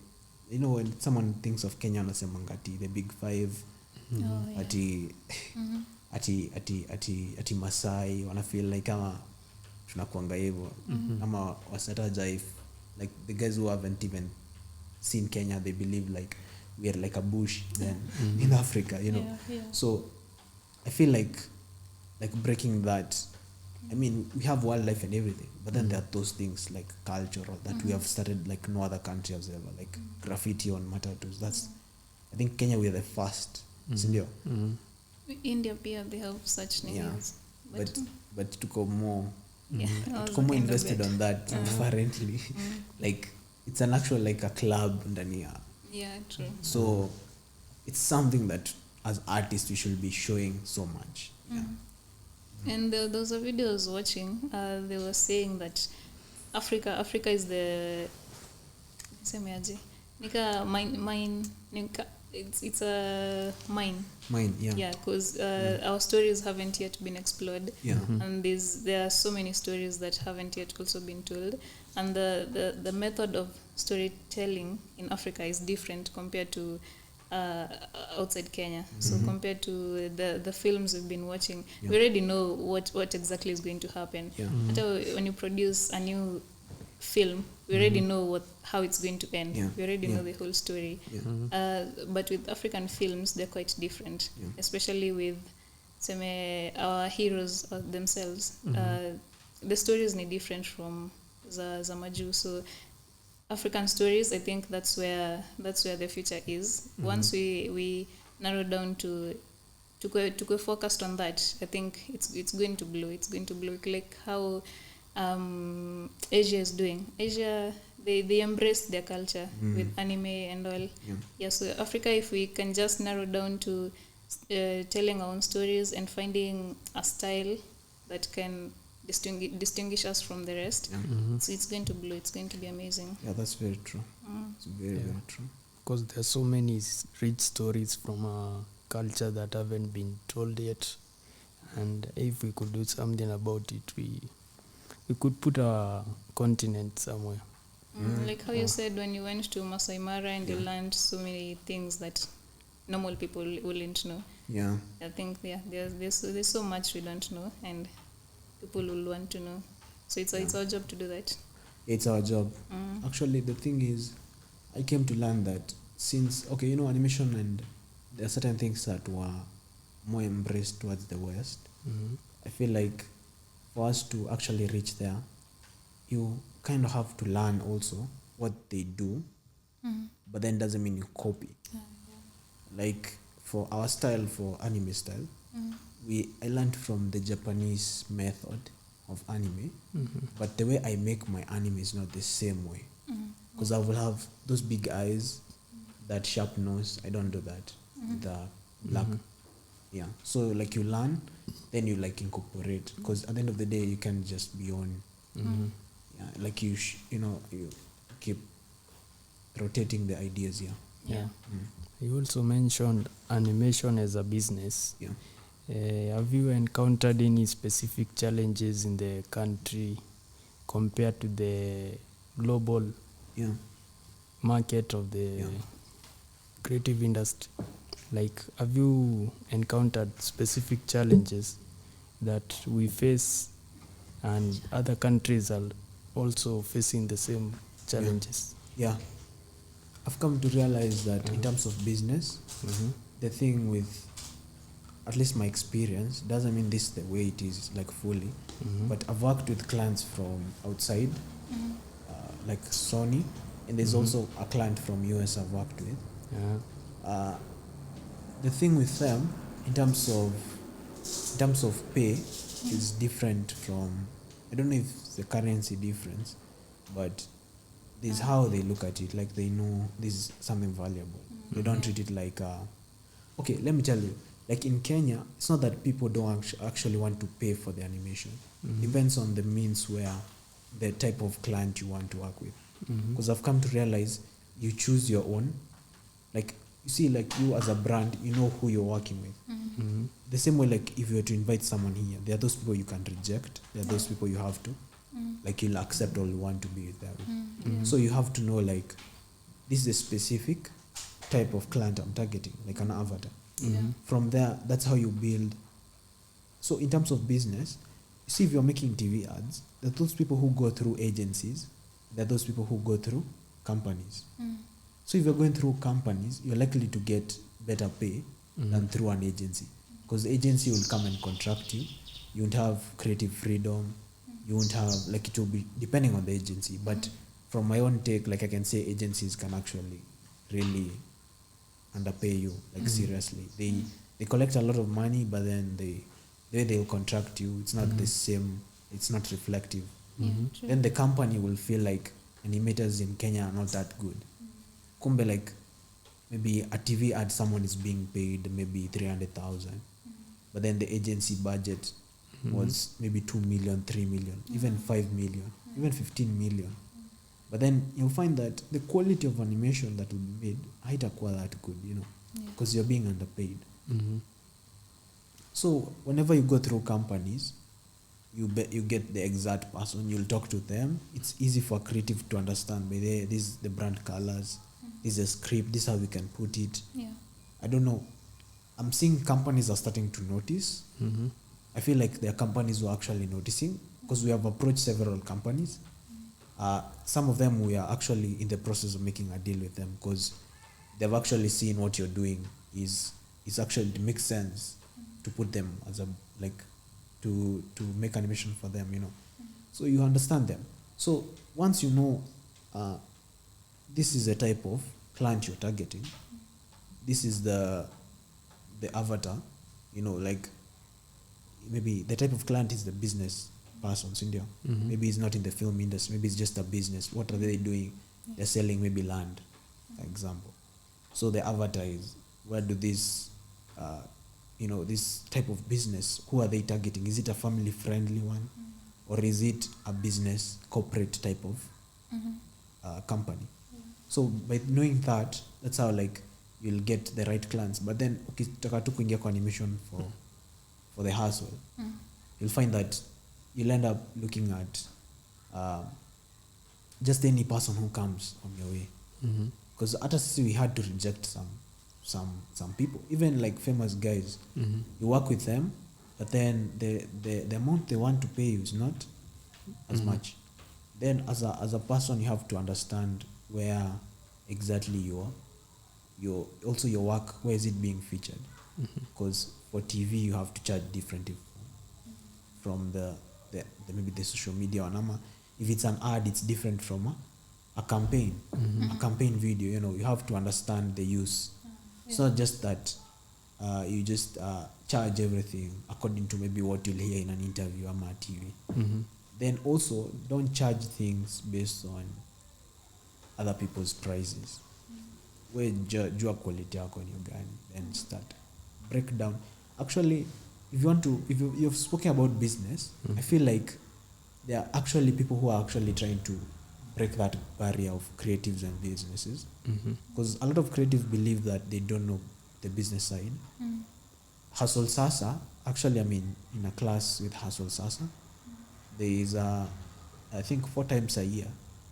you know, when someone thinks of Kenya wanasemanga ati the big five, ati Masai, wana feel like kama tunakuanga hivyo, ama wasataja if like the guys who haven't even seen Kenya, they believe like we are like a bush then in Africa, you know. So I feel like breaking that. I mean, we have wildlife and everything, but then there are those things like cultural that we have started like no other country has ever, like graffiti on matatus. That's, I think Kenya we are the first. Sindio? India pia they have such names. Yeah. But tuko more also more kind of invested it. on that apparently. Like it's an actual like a club ndani ya. Yeah, true. So it's something that as artists we should be showing so much. Yeah. And there was a video I was watching. They were saying that Africa is the semeaje nika mine nika it's a mine. Mine, yeah. Yeah, because our stories haven't yet been explored. Yeah. And there are so many stories that haven't yet also been told. And the method of storytelling in Africa is different compared to outside Kenya. So compared to the films we've been watching, we already know what exactly is going to happen. Yeah. When you produce a new film, we already know how it's going to end. We already know the whole story. But with African films, they're quite different, especially with our heroes themselves. The stories are different from Zamaju. So African stories, I think that's where the future is. Once we narrow down to go focused on that, I think it's going to blow. It's going to blow like how Asia is doing. Asia, they embrace their culture with anime and all. Yeah. So Africa, if we can just narrow down to telling our own stories and finding a style that can distinguish us from the rest, so it's going to blow. It's going to be amazing. Yeah, that's very true. It's very, very true. Because there are so many rich stories from culture that haven't been told yet. And if we could do something about it, we could put our continent somewhere. Like how you said when you went to Masai Mara and you learned so many things that normal people wouldn't know. Yeah. I think there's so much we don't know, and people will want to know. So it's our job to do that. It's our job. Actually, the thing is, I came to learn that since, animation, and there are certain things that were more embraced towards the West. I feel like for us to actually reach there, you kind of have to learn also what they do, but then doesn't mean you copy. Like for our style, for anime style, I learned from the Japanese method of anime, but the way I make my anime is not the same way. Because I will have those big eyes, that sharp nose. I don't do that. The black. Yeah. So like you learn, then you like incorporate. Because at the end of the day, you can't just be on. Yeah. Like you keep rotating the ideas. Yeah. You also mentioned animation as a business. Yeah. Have you encountered any specific challenges in the country compared to the global market of the creative industry? Like, have you encountered specific challenges that we face and other countries are also facing the same challenges? Yeah. I've come to realize that in terms of business, the thing with, at least my experience, doesn't mean this is the way it is like fully, but I've worked with clients from outside, like Sony, and there's also a client from US I've worked with. The thing with them, in terms of pay, is different from, I don't know if the currency difference, but this is how they look at it. Like they know this is something valuable. They don't treat it like, okay, let me tell you, like in Kenya, it's not that people don't actually want to pay for the animation. Depends on the means where the type of client you want to work with. Because I've come to realize you choose your own. Like, you see, like you as a brand, you know who you're working with. The same way, like if you were to invite someone here, there are those people you can reject. There are those people you have to. Like you'll accept or you want to be with them. So you have to know, like, this is a specific type of client I'm targeting, like an avatar. From there, that's how you build. So in terms of business, you see, if you're making TV ads, there are those people who go through agencies. There are those people who go through companies. So if you're going through companies, you're likely to get better pay than through an agency. Because the agency will come and contract you. You won't have creative freedom. You won't have, like, it will be depending on the agency. But from my own take, like I can say agencies can actually really underpay you, like seriously. They collect a lot of money, but then the way they'll contract you, it's not the same, it's not reflective. Then the company will feel like animators in Kenya are not that good. Kumbe, like maybe a TV ad, someone is being paid maybe 300,000, but then the agency budget was maybe 2 million, 3 million, even 5 million, even 15 million. But then you'll find that the quality of animation that will be made haitakuwa that good, because you're being underpaid. So whenever you go through companies, you get the exact person. You'll talk to them. It's easy for creative to understand. But this is the brand colors. This is a script. This is how we can put it. I don't know. I'm seeing companies are starting to notice. I feel like there are companies who are actually noticing, because we have approached several companies. Some of them we are actually in the process of making a deal with them, because they've actually seen what you're doing is actually, it makes sense to put them as a, like, to make animation for them, So you understand them. So once you know this is the type of client you're targeting, this is the avatar, like maybe the type of client is the business persons in India. Maybe it's not in the film industry, maybe it's just a business. What are they doing? They're selling maybe land, for example. So the avatar is, where do this this type of business, who are they targeting? Is it a family friendly one, or is it a business corporate type of company? So by knowing that, that's how, like, you'll get the right clients. But then ukitaka tu kuingia kwa animation for the hustle, you'll find that you'll end up looking at just any person who comes on your way. Because at us we had to reject some people, even like famous guys. You work with them, but then the amount they want to pay you is not as much. Then as a person, you have to understand where exactly your also your work, where is it being featured? Because for TV you have to charge differently from the maybe the social media or nama. If it's an ad, it's different from a campaign, a campaign video. You know, you have to understand the use. It's not just that you just charge everything according to maybe what you'll hear in an interview or TV. Then also don't charge things based on other people's prices. Where jua quality yako ni gani, then start break down. Actually, if you've spoken about business, I feel like there are actually people who are actually trying to break that barrier of creatives and businesses. Because a lot of creatives believe that they don't know the business side. Hustle Sasa, actually I'm in a class with Hustle Sasa. There is I think 4 times a year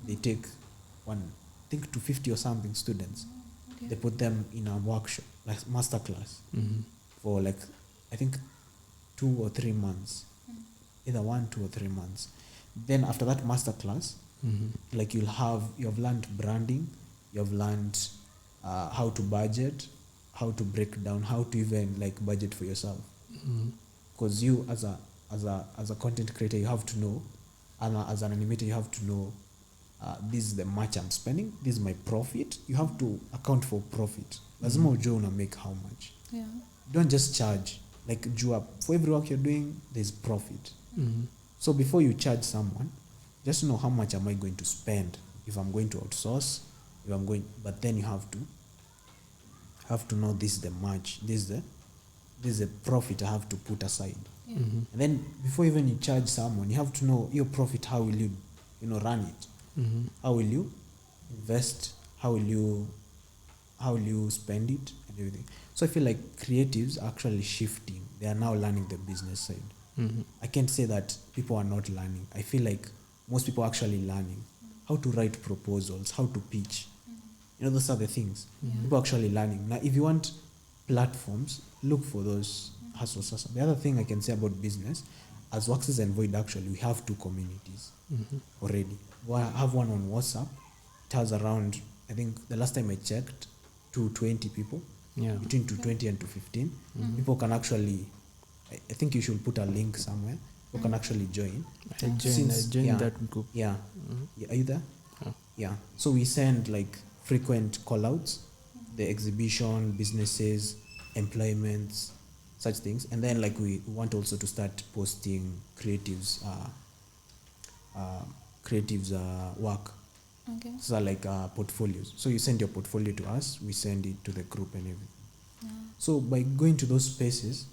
they take 250 or something students. Okay. They put them in a workshop, like master class, for like I think 2 or 3 months, either 1, 2 or 3 months. Then after that master class, like you have learned branding, you have learned how to budget, how to break down, how to even like budget for yourself. Because you as a content creator, you have to know, and as an animator, you have to know this is the much I'm spending, this is my profit. You have to account for profit. Lazima ujue una make how much. Yeah. Don't just charge. Like jua, for every work you're doing, there's profit. So before you charge someone, just know how much am I going to spend if I'm going to outsource, but then you have to know this is the much, this is the profit I have to put aside. And then before even you charge someone, you have to know your profit, how will you run it? How will you invest? How will you spend it and everything? So I feel like creatives are actually shifting. They are now learning the business side. I can't say that people are not learning. I feel like most people are actually learning how to write proposals, how to pitch. Those are the things. People are actually learning. Now, if you want platforms, look for those hustles. The other thing I can say about business, as Waxes and Void, actually, we have 2 communities already. We have one on WhatsApp. It has around, I think the last time I checked, 220 people. Between 220 and 215. People can actually, I think you should put a link somewhere. People can actually join. I joined that group. Yeah. Are you there? Yeah. So we send like frequent call-outs, the exhibition, businesses, employments, such things. And then like we want also to start posting creatives work. Okay. So like portfolios. So you send your portfolio to us, we send it to the group and everything. So by going to those spaces,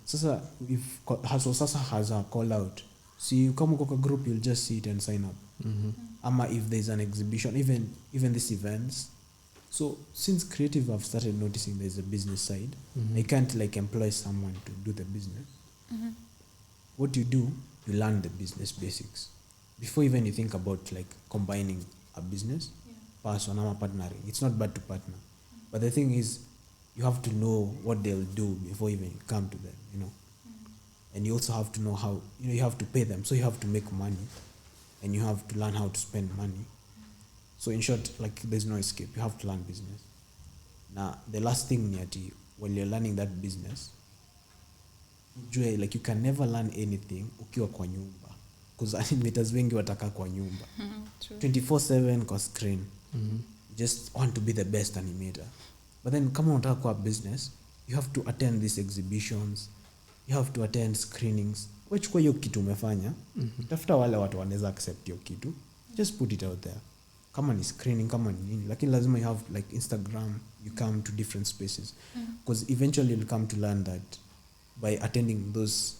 sasa if Hustle Sasa has a call out, so you come to a group, you'll just see it and sign up. Ama if there's an exhibition, even these events. So since creative have started noticing there's a business side, they can't like employ someone to do the business. What you do, you learn the business basics before even you think about like combining a business person or partnering. It's not bad to partner, but the thing is you have to know what they'll do before even you come to them, and you also have to know how, you have to pay them, so you have to make money and you have to learn how to spend money. So in short, like there's no escape, you have to learn business. Now the last thing when you're learning that business, like you can never learn anything ukiwa kwa nyumba, because animators wengi wataka kwa nyumba 24/7 kwa screen. You just want to be the best animator. But then kama unataka kwa business, you have to attend these exhibitions, you have to attend screenings. Wachukua hiyo kitu umefanya, tafuta wale watu wanaweza accept hiyo kitu, just put it out there. Kama ni screening, kama ni nini, lakini lazima you have like Instagram, you come to different spaces, because eventually you'll come to learn that by attending those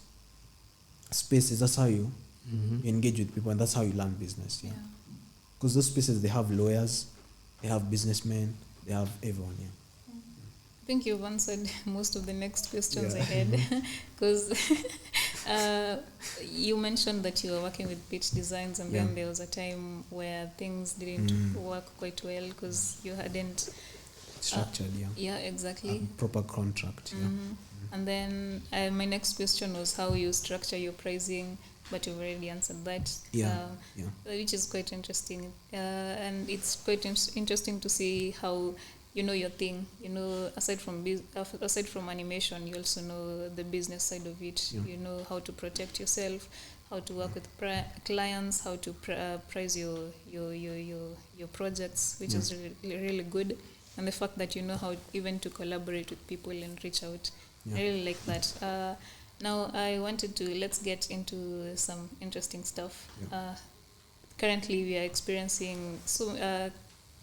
spaces, that's how you engage with people, and that's how you learn business. Because those spaces, they have lawyers, they have businessmen, they have everyone. I think you've answered most of the next questions I had, because you mentioned that you were working with pitch designs, and then there was a time where things didn't work quite well because you hadn't structured. Yeah, exactly. Proper contract. And then my next question was how you structure your pricing, but you've already answered that. Which is quite interesting, and it's quite interesting to see how you know your thing. You know, aside from animation, you also know the business side of it. You know how to protect yourself, how to work with clients, how to price your projects, which is really good. And the fact that you know how even to collaborate with people and reach out. I really like that. Now I wanted to, let's get into some interesting stuff. Currently we are experiencing a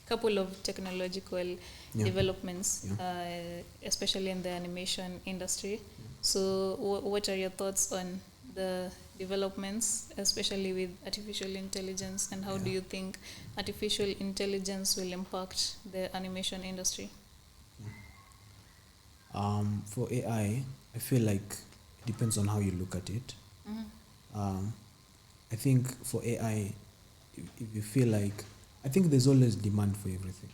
couple of technological developments, especially in the animation industry. So what are your thoughts on the developments, especially with artificial intelligence, and how do you think artificial intelligence will impact the animation industry? For AI, I feel like it depends on how you look at it. I think for AI, if you feel like, I think there's always demand for everything.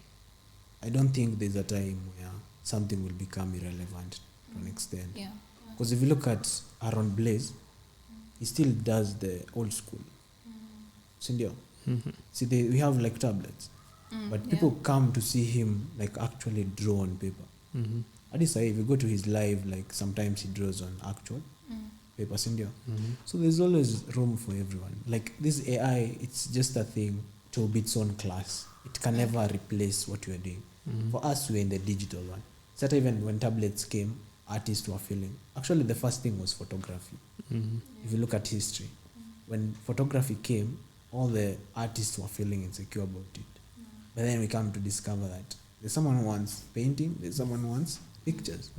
I don't think there's a time where something will become irrelevant to an extent. Because if you look at Aaron Blaze, he still does the old school. Sindio? See, we have like tablets, but people come to see him like actually draw on paper. At least if you go to his live, like sometimes he draws on actual paper, Sindio. So there's always room for everyone. Like this AI, it's just a thing to be its own class. It can never replace what you are doing. For us, we're in the digital one. So even when tablets came, artists were feeling. Actually, the first thing was photography. If you look at history, when photography came, all the artists were feeling insecure about it. But then we come to discover that there's someone who wants painting, there's someone who wants pictures.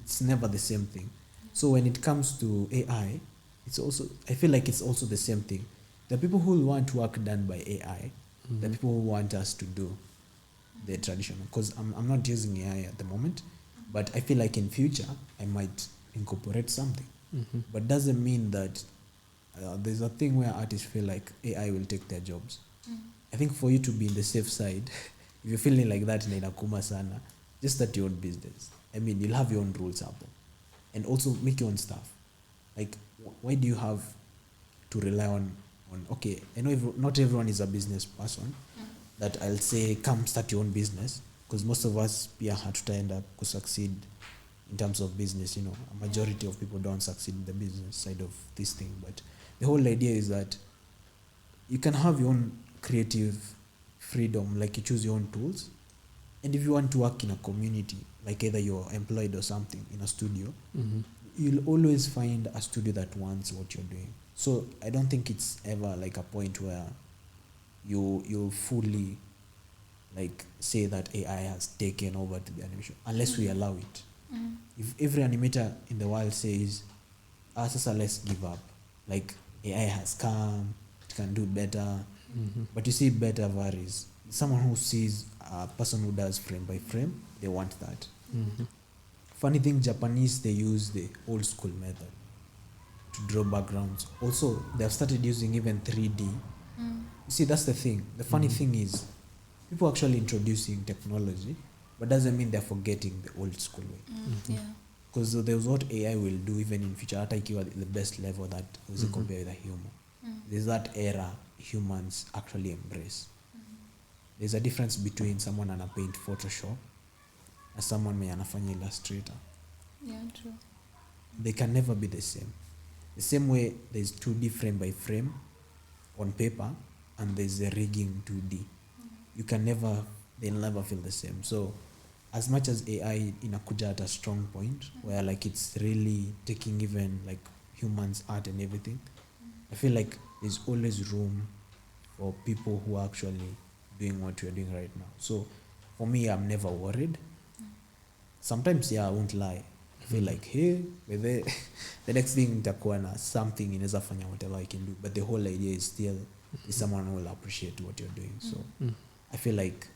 It's never the same thing. So when it comes to AI, it's also, I feel like it's also the same thing. The people who want work done by AI, the people who want us to do the traditional. Because I'm not using AI at the moment, but I feel like in future I might incorporate something. But doesn't mean that there's a thing where artists feel like AI will take their jobs. I think for you to be in the safe side, if you're feeling like that, inakuma sana, just start your own business. I mean, you'll have your own rules up there. And also make your own stuff. Like, why do you have to rely on okay, I know not everyone is a business person, that I'll say, come start your own business, because most of us pia hatutaenda up to succeed in terms of business, you know. A majority of people don't succeed in the business side of this thing. But the whole idea is that you can have your own creative freedom, like you choose your own tools. And if you want to work in a community, like either you're employed or something in a studio, you'll always find a studio that wants what you're doing. So I don't think it's ever like a point where you'll fully like say that AI has taken over to the animation, unless we allow it. If every animator in the world says, sasa let's give up, like AI has come, it can do better, but you see better varies. Someone who sees a person who does frame by frame, they want that. Funny thing, Japanese, they use the old school method to draw backgrounds. Also, they have started using even 3D. You see, that's the thing. The funny thing is, people actually introducing technology, but doesn't mean they're forgetting the old school way. Because there's what AI will do even in future, hata ikiwa the best level that was compared with a human. There's that era humans actually embrace. There's a difference between someone ana paint Photoshop and someone may anafanya Illustrator. True. They can never be the same. The same way there's 2D frame by frame on paper and there's a rigging 2D. They'll never feel the same. So as much as AI inakuja at a strong point where like it's really taking even like humans' art and everything, I feel like there's always room for people who are actually doing what we're doing right now. So for me, I'm never worried. Sometimes, I won't lie. I feel like, hey, the next thing nitakuwa na something inaweza fanya whatever I can do. But the whole idea is still someone who will appreciate what you're doing. So I feel like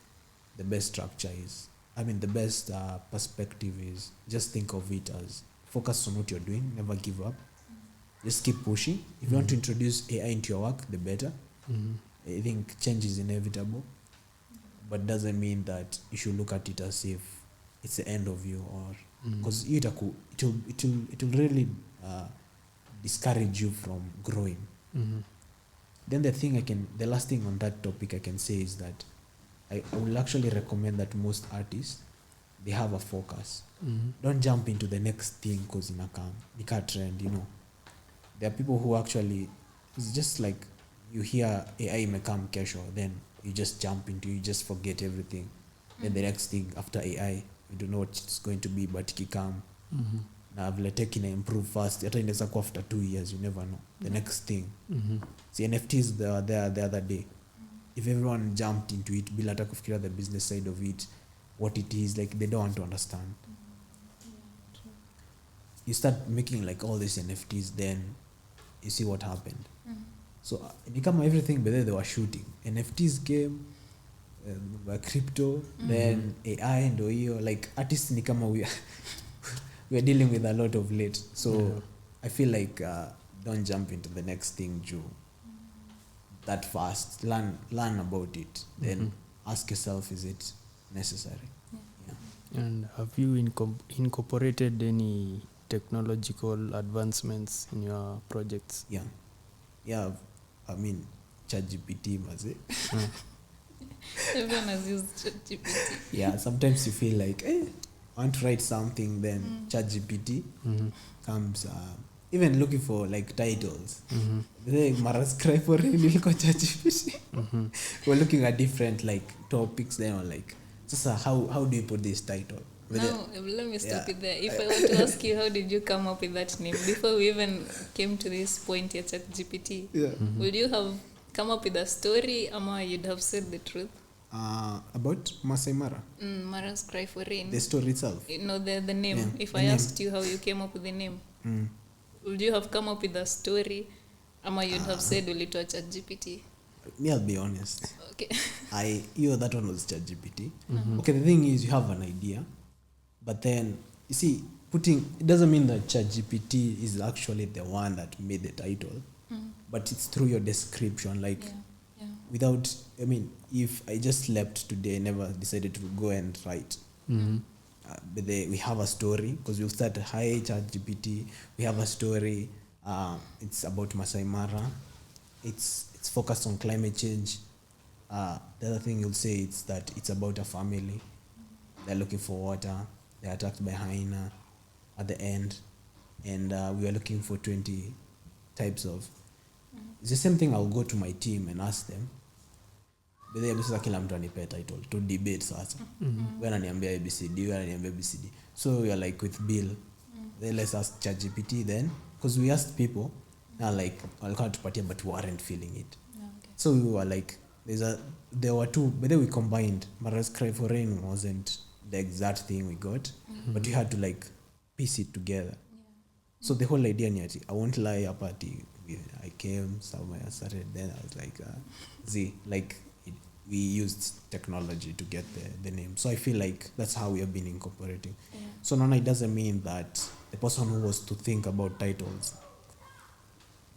the best structure is the best perspective is just think of it as focus on what you're doing, never give up, just keep pushing. If you want to introduce AI into your work, the better. I think change is inevitable, but doesn't mean that you should look at it as if it's the end of you, or because it will really discourage you from growing. Then the last thing on that topic I can say is that I will actually recommend that most artists, they have a focus. Don't jump into the next thing because nika trend, There are people who actually, it's just like you hear AI may come kesho, then you just jump into, you just forget everything. Then the next thing after AI, you don't know what it's going to be, but kikam. Na vile tech ina improve fast, hata inaweza kuwa after 2 years, you never know. The next thing. See, NFTs, they were there the other day. If everyone jumped into it, bila hata kufikiria the business side of it, what it is, like they don't want to understand. You start making like all these NFTs, then you see what happened. So become everything, but then they were shooting. NFTs came, crypto, then AI and OEO. Like artists ni kama we are dealing with a lot of late. So I feel like don't jump into the next thing, Joe. That fast. Learn about it. Then ask yourself, is it necessary? Yeah. And have you incorporated any technological advancements in your projects? Yeah. ChatGPT, maze. Everyone has used ChatGPT. Yeah, sometimes you feel like, I want to write something, then ChatGPT comes, even looking for like titles. Mara scribe for ChatGPT. We're looking at different like topics, then we're like, so how do you put this title? Now, let me stop it there. If I were to ask you, how did you come up with that name? Before we even came to this point at ChatGPT, would you have come up with a story, or you'd have said the truth? About Masai Mara? Mara's Cry for Rain. The story itself? No, the name. Yeah, if the I name. asked you how you came up with the name, would you have come up with a story, or you'd have said, will it watch ChatGPT? Me, I'll be honest. Okay. That one was ChatGPT. Okay, the thing is, you have an idea, but then, you see, it doesn't mean that ChatGPT is actually the one that made the title, but it's through your description, like, without, if I just slept today, never decided to go and write, but we have a story, because we'll start, hi ChatGPT, we have a story, it's about Masai Mara, it's focused on climate change. The other thing you'll say is that it's about a family. They're looking for water. They're attacked by hyena at the end. And we are looking for 20 types of... It's the same thing. I'll go to my team and ask them. But they say, kila mtu anipe title to debate sasa. Wewe ananiambia ABCD, wewe ananiambia ABCD. So we are like with Bill. Then let's ask ChatGPT then. Because we asked people, now like, I'll come to party, but we weren't feeling it. Okay. So we were like, there were two, but then we combined. Mara's Cry for Rain wasn't the exact thing we got, but we had to like piece it together. So the whole idea, I won't lie, a party, I came somewhere, I started, then I was like, we used technology to get the name. So I feel like that's how we have been incorporating. Yeah. So now it doesn't mean that the person who was to think about titles,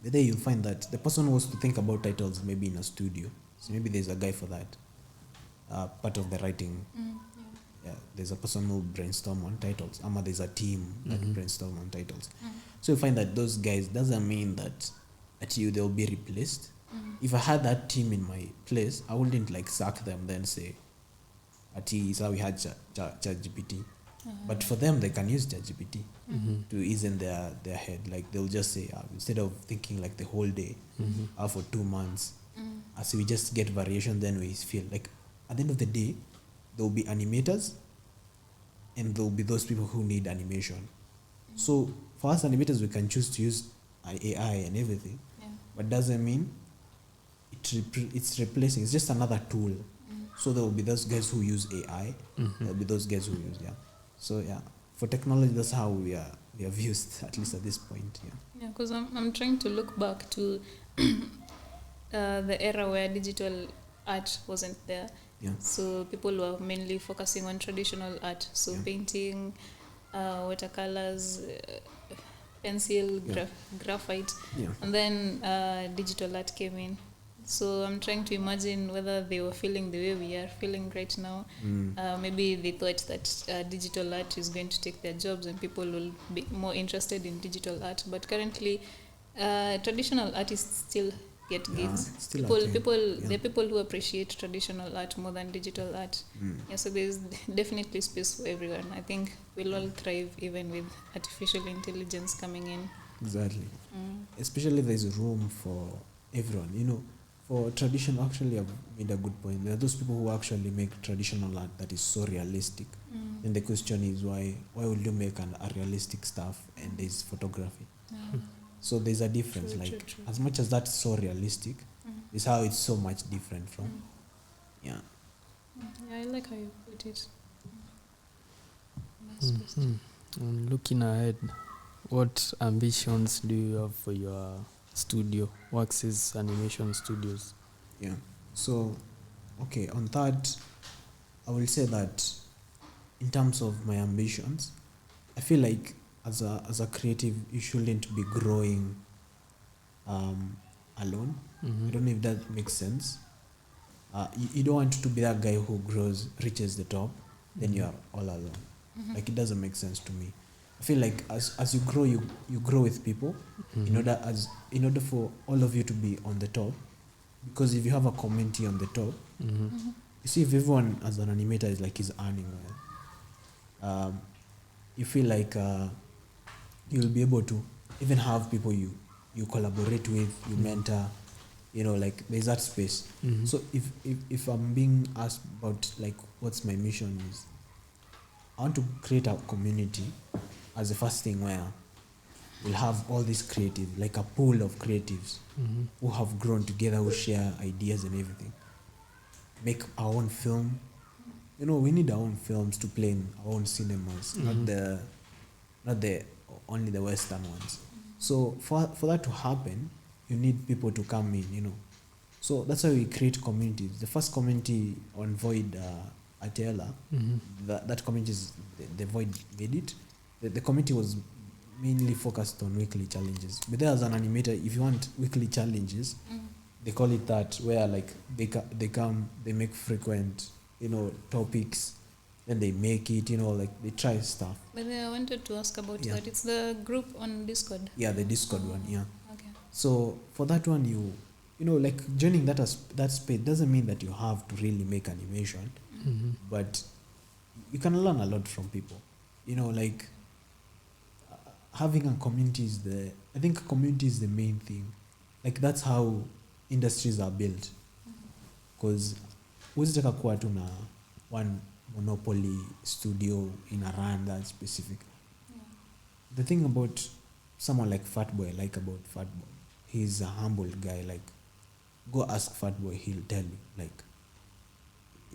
the day you'll find that the person who was to think about titles maybe in a studio. So maybe there's a guy for that. Part of the writing. Yeah, there's a person who brainstorm on titles. There's a team that brainstorm on titles. So you find that those guys doesn't mean that they'll be replaced. If I had that team in my place, I wouldn't like sack them then say, so we had ChatGPT. But for them, they can use ChatGPT to ease in their head. Like they'll just say, instead of thinking like the whole day, for 2 months, as we just get variation, then we feel like at the end of the day, there will be animators and there will be those people who need animation. So for us animators, we can choose to use AI and everything, but doesn't mean it's replacing. It's just another tool. So there will be those guys who use AI. There will be those guys who use So for technology, that's how we have used, at least at this point. Yeah, because I'm trying to look back to the era where digital art wasn't there, Yeah. So people were mainly focusing on traditional art, so painting, watercolors, pencil, graphite, Yeah. and then digital art came in. So I'm trying to imagine whether they were feeling the way we are feeling right now. Maybe they thought that digital art is going to take their jobs and people will be more interested in digital art. But currently, traditional art is still get gigs. Still People, a thing. there are people who appreciate traditional art more than digital art. Yeah, so there's definitely space for everyone. I think we'll all thrive even with artificial intelligence coming in. Exactly. Especially there's room for everyone. You know, for tradition, actually, I've made a good point. There are those people who actually make traditional art that is so realistic. And the question is why would you make a realistic stuff and there's photography? So there's a difference. True. As much as that's so realistic, is how it's so much different from. Yeah. Yeah, I like how you put it. Looking ahead, what ambitions do you have for your studio, Wax's Animation Studios? Yeah. So, okay, on that, I will say that in terms of my ambitions, I feel like as a creative, you shouldn't be growing alone. I don't know if that makes sense. You don't want to be that guy who reaches the top, then you are all alone. Like, it doesn't make sense to me. I feel like as you grow, you grow with people in order for all of you to be on the top. Because if you have a community on the top, you see, if everyone as an animator is earning well, you feel like you'll be able to even have people you collaborate with, you mentor, like there's that space. So if I'm being asked about like what's my mission is, I want to create a community as the first thing where we'll have all these creatives, like a pool of creatives who have grown together, who share ideas and everything. Make our own film. We need our own films to play in our own cinemas, not the only the Western ones. So for that to happen, you need people to come in, So that's why we create communities. The first community on Void Atela, that community is the Void made it. The community was mainly focused on weekly challenges. But there as an animator, if you want weekly challenges, they call it that, where like they come, they make frequent, topics, then they make it, like they try stuff. But I wanted to ask about that. It's the group on Discord. Yeah, the Discord one, yeah. Okay. So for that one, you like joining that space doesn't mean that you have to really make animation, but you can learn a lot from people. Like having a community I think a community is the main thing. Like that's how industries are built. Because huwezi kuwa tu na one monopoly studio in a run that specific. The thing about someone like Fatboy, he's a humble guy. Like, go ask Fatboy, he'll tell you. Like,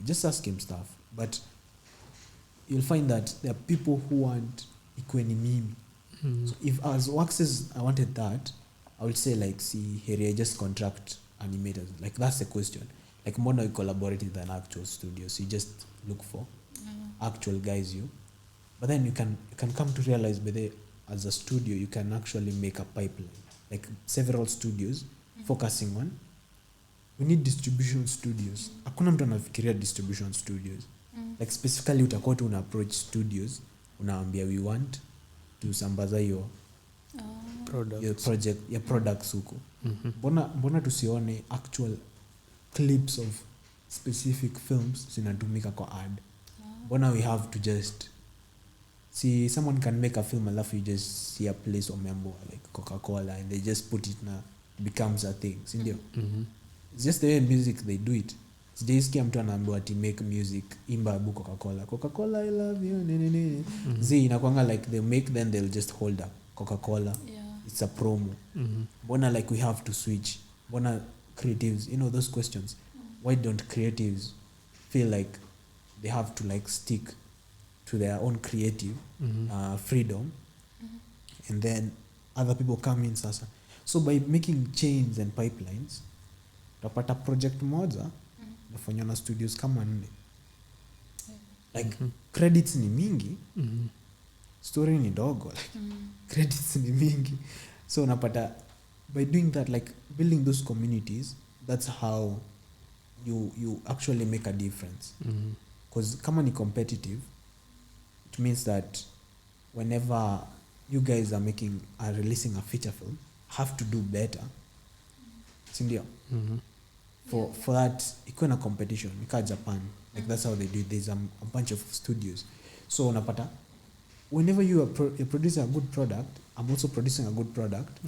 just ask him stuff. But you'll find that there are people who want equanimity. So if as Waxes I wanted that, I would say like, see, here I just contract animators. Like, that's the question. Like, more now you collaborate with an actual studio, so you just look for actual guys but then you can come to realize as a studio you can actually make a pipeline, like several studios focusing on. We need distribution studios. Hakuna mtu anafikiria distribution studios. Like specifically utakuwa tu una approach studios, unaambia we want to sambaza your products huko. Mbona tusione actual clips of specific films zinatumika kwa ad? Mbona we have to just see someone can make a film alafu you just see a place umembo like Coca-Cola and they just put it na becomes a thing, si ndio? It's just the way music they do it. Sijaisikia mtu anaambiwa ati make music imba abu Coca-Cola I love you zi inakuanga like they make, then they'll just hold up Coca-Cola. It's a promo. Mbona like we have to switch? Mbona creatives, those questions. Why don't creatives feel like they have to like stick to their own creative freedom, and then other people come in sasa? So by making chains and pipelines, utapata project moja nafanywa na studios kama 4 like credits ni mingi story ni dogo like credits ni mingi, so unapata by doing that, like building those communities, that's how you actually make a difference. Because kama ni competitive, it means that whenever you guys are releasing a feature film, have to do better, sindio? For that ikuwe na competition ika Japan, like that's how they do it. There's a bunch of studios, so unapata whenever you're producing a good product, I'm also producing a good product.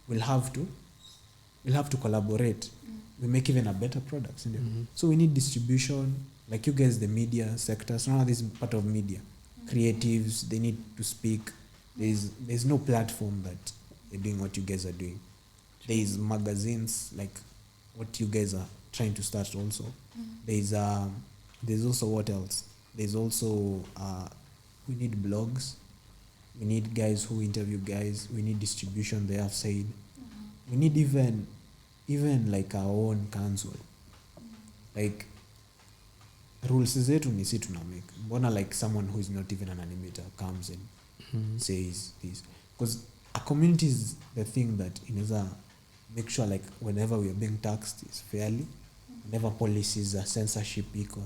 We'll have to collaborate. We make even a better product, sindio? So we need distribution, like you guys, the media sector. So now this is part of media. Creatives, they need to speak. There's no platform that they're doing what you guys are doing. There's magazines, like what you guys are trying to start also. There's also what else? There's also we need blogs. We need guys who interview guys. We need distribution, they have said. We need even like our own council. Like rules zetu ni si tunamake. Mbona like someone who is not even an animator comes and says this? Because a community is the thing that inaweza make sure like whenever we are being taxed is fairly, whenever policies are censorship iko.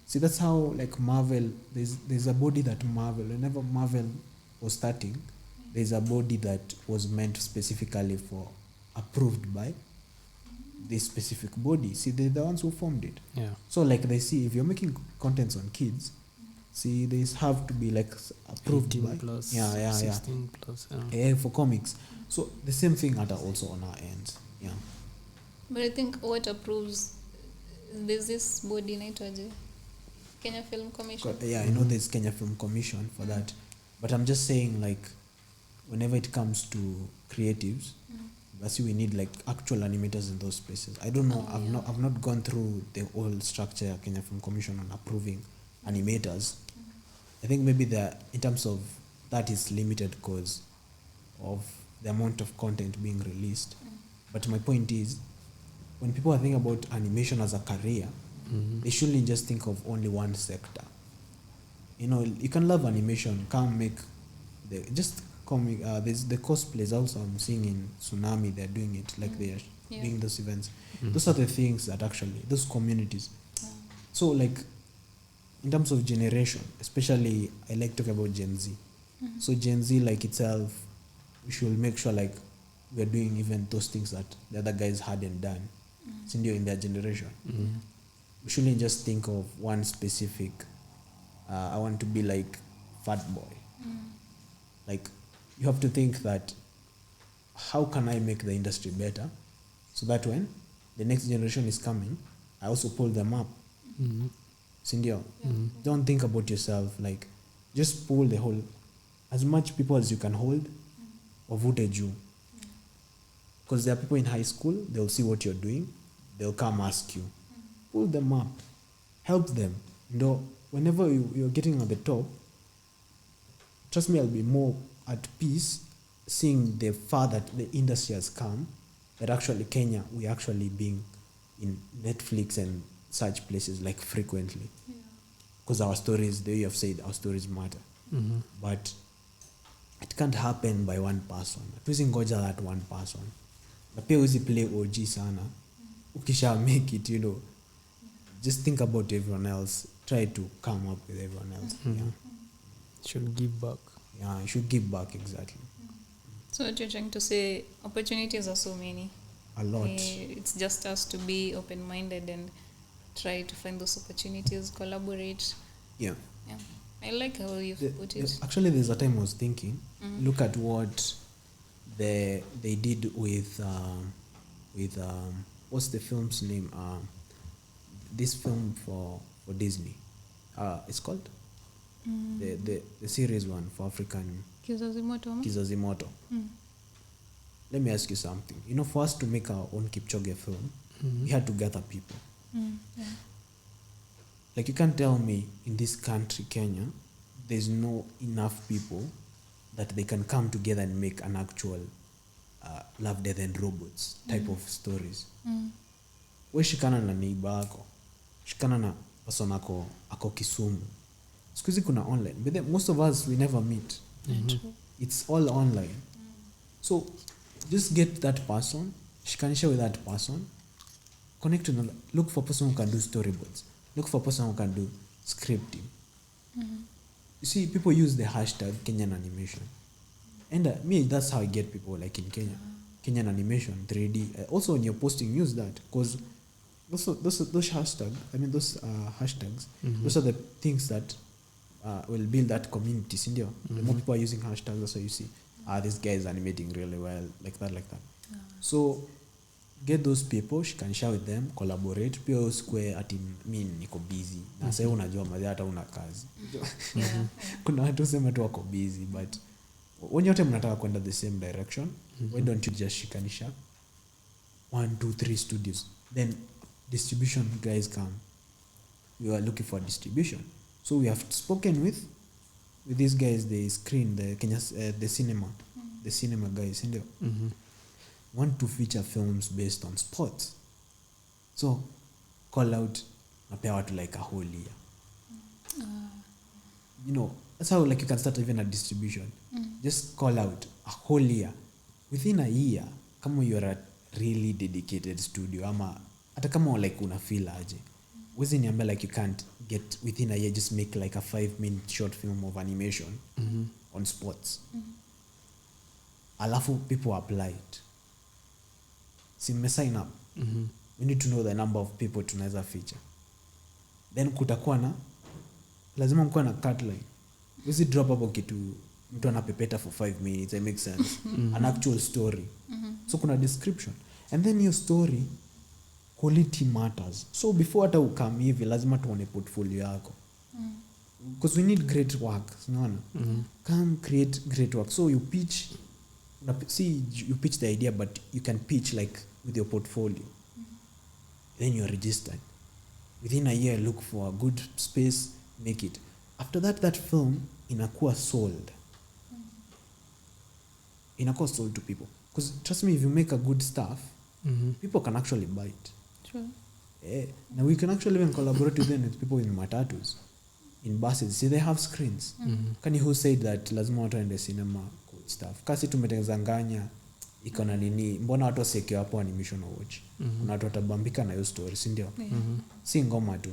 See, that's how like Marvel, there's a body that whenever Marvel was starting, there's a body that was meant specifically for, approved by this specific body. See, they're the ones who formed it. So like they see, if you're making contents on kids, see, they have to be like approved by plus, 16 plus, for comics. So the same thing also on our ends. But I think what approves, there's this body inaitwaje, Kenya Film Commission. I know there's Kenya Film Commission for that, but I'm just saying like whenever it comes to creatives, that's we need like actual animators in those spaces. I don't know. I've not gone through the whole structure of Kenya Film Commission on approving animators. I think maybe in terms of that is limited because of the amount of content being released. But my point is, when people are thinking about animation as a career, they shouldn't just think of only one sector. You know, you can love animation, come make there's the cosplays also I'm seeing in Tsunami, they're doing it, like they're doing those events. Those are the things that actually, those communities. So like, in terms of generation, especially I like to talk about Gen Z. So Gen Z like itself, we should make sure like we're doing even those things that the other guys hadn't done in their generation. We shouldn't just think of one specific, I want to be like Fat Boy. Like, you have to think that how can I make the industry better so that when the next generation is coming, I also pull them up. Sindio? Don't think about yourself, like just pull the whole, as much people as you can hold, wavute juu. Because there are people in high school, they'll see what you're doing, they'll come ask you. Pull them up, help them. You know, whenever you're getting at the top, trust me, I'll be more at peace seeing the far that the industry has come, that actually Kenya, we actually being in Netflix and such places like frequently. Because our stories, the way you have said, our stories matter. But it can't happen by one person. Tuwezi ngoja that one person. Na pia uzi play OG sana. Ukisha make it, you know, just think about everyone else. Try to come up with everyone else. Should give back. Yeah, you should give back, exactly. So what you're trying to say, opportunities are so many. A lot. It's just us to be open-minded and try to find those opportunities, collaborate. Yeah. I like how you've put it. Actually, there's a time I was thinking, look at what they did with what's the film's name? This film for Disney. It's called? The series one for African. Kizazimoto. Let me ask you something. You know, for us to make our own Kipchoge film, we had to gather people. Like, you can't tell me in this country, Kenya, there's no enough people that they can come together and make an actual Love, Death and Robots type of stories. we shikana na neighbor yako, shikana na person ako Kisumu. Siku hizi kuna online, but then most of us we never meet. It's all online. So just get that person, shikanisha with that person, connect to another. Look for a person who can do storyboards. Look for a person who can do scripting. You see, people use the hashtag Kenyan animation. And me, that's how I get people like in Kenya. Kenyan animation, 3D. Also, when you're posting, use that. Because those hashtags, those are the things that will build that community. The more people are using hashtags, that's how you see, this guy is animating really well, like that. So, get those people, she can share with them, collaborate. Pia square ati mimi niko busy. Na sasa unajua madhi hata una kazi. Kuna watu sema tu wako busy, but when yote mnataka kwenda the same direction, why don't you just shikanisha 1, 2, 3 studios? Then distribution guys come. We are looking for distribution. So we have spoken with these guys, the screen, the Kenya, the cinema guys, want to feature films based on sports. So call out napea watu like a whole year. You know, that's how like you can start even a distribution. Just call out a whole year. Within a year, kama you are a really dedicated studio, ama hata kama like una feel aje, wezi niambia like you can't get within a year, just make like a 5-minute short film of animation on sports. Alafu people apply it. Si sign up. We need to know the number of people tunaweza feature. Then kutakuwa na lazima mkuwa na cut line. Wezi drop hapo kitu mtu anapepeta for 5 minutes. It makes sense. An actual story. So kuna description. And then your story quality matters. So before hata ukam hivi lazima tuone portfolio yako. Because we need great work. Unaona? Come create great work. So you pitch, you pitch the idea, but you can pitch like with your portfolio. Then you're registered. Within a year, look for a good space, make it. After that film inakuwa sold. Inakuwa sold to people. Because trust me, if you make a good stuff, people can actually buy it. True. Now we can actually even collaborate with people in matatus, in buses. See, they have screens. Kani who said that lazima watu waende cinema cool stuff. Kasi tumetengeneza nganya iko na nini, mbona watu waseke hapo animation watch. Kuna watu watabambika na hiyo story, si ndio? Si ngoma tu.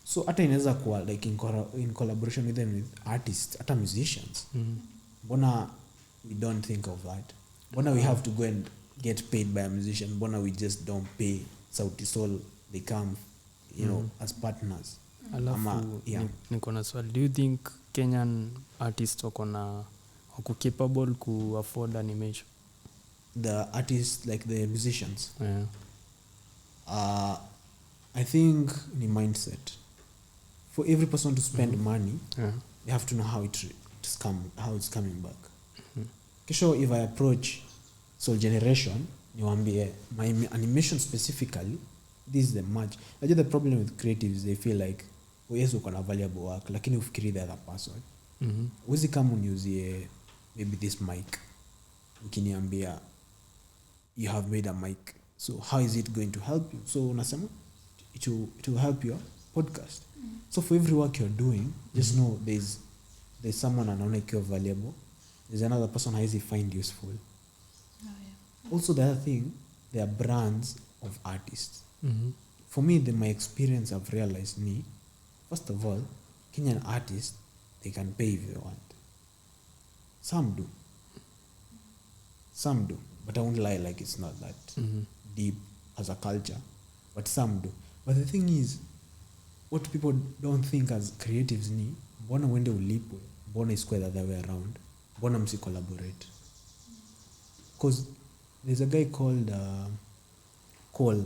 So hata inaweza kuwa like in collaboration with them, with artists, hata musicians. Mbona we don't think of that? Mbona we have to go and get paid by a musician? Mbona we just don't pay Sauti Sol? They come, you know, as partners. Alafu niko na swali, do you think Kenyan artists wako capable ku afford animation? The artists, like the musicians? Yeah. I think the mindset. For every person to spend money, they have to know how it's coming back. Kesho, if I approach Soul Generation, niwaambie my animation specifically, this is the match. I think the problem with creatives, they feel like yes, uko na valuable work, lakini ufikiri the other person. Uwezi kama uniuzie maybe this mic, ukiniambia you have made a mic, so how is it going to help you? So unasema it will help your podcast. So for every work you're doing, just know there's someone anaona ikiwa valuable, there's another person haizi find useful. Also the other thing, there are brands of artists. For me, my experience, I've realized first of all, Kenyan artists, they can pay if they want. Some do, but I won't lie, like it's not that deep as a culture, but some do. But the thing is, what people don't think as creatives mbona wende ulipwe, mbona isikuwe the other way around, mbona msi collaborate. Because there's a guy called Cole,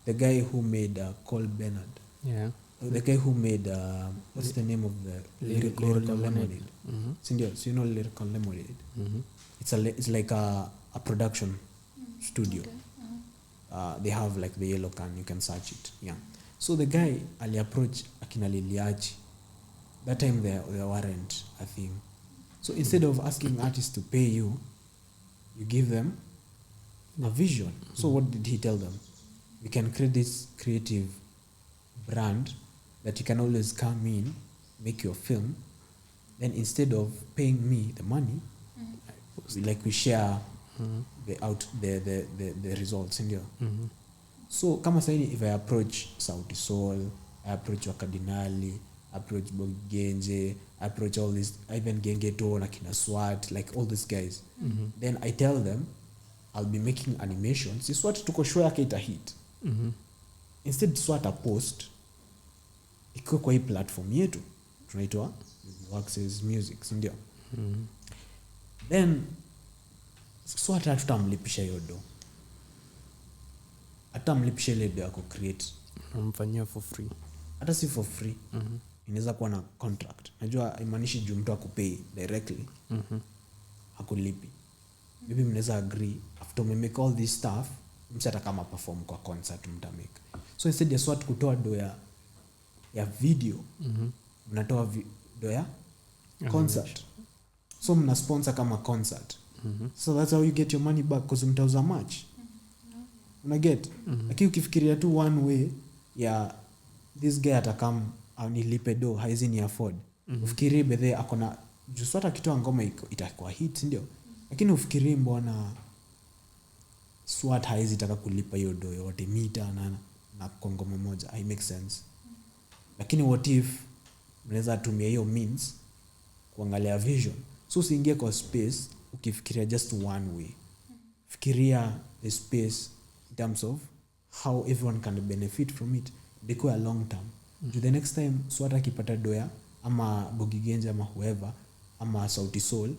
the guy who made Cole Bernard. Yeah. The guy who made what's the name of the lyrical lemonade? Sindio, so you know Lyrical Lemonade. It's like a production studio. Okay. They have like the yellow can, you can search it. Yeah. So the guy approached akina Liliachi. That time they weren't a thing. So instead of asking artists to pay you give them a vision. So what did he tell them? we can create this creative brand that you can always come in, make your film. Then instead of paying me the money, we share the results in there. So kama saini, if I approach Sauti Sol, I approach Wakadinali, approach Bogenje, approach all these, even Gengeto, Nakina Swat, like all these guys. Then I tell them I'll be making animations. Swat tuko show yake ita hit. Instead Swat a post iko kwa hii platform yetu tunaitwa Waxes Music, ndio. Then Swat tutamlipisha hiyo do. Atamlipisha ile do yako create. Namfanyia for free. Hata si for free. Inaweza kuwa na contract. Najua imaanishi juu mtu akupay directly. Hakulipi. Maybe mnaweza agree after we make all this stuff, msata kama perform kwa concert mtamake. So instead ya Swat kutoa do ya video, mnatoa do ya concert. So mna sponsor kama concert. So that's how you get your money back, because mtauza match. Una get? Lakini ukifikiria tu one way ya this guy atakam au nilipe do haizi ni afford. Ufikiri bedhe akona juswata kitoa ngoma itakuwa hit, ndio. Lakini ufikiri mbona Swat haizi taka kulipa hiyo do yote mita na kwa ngoma moja. I make sense. Lakini what if mnaweza tumia hiyo means kuangalia vision. So usiingie kwa space ukifikiria just one way. Fikiria the space in terms of how everyone can benefit from it. Because a long term. The next time Swat akipata doya ama Bogigenja ama whoever ama Sauti Sol,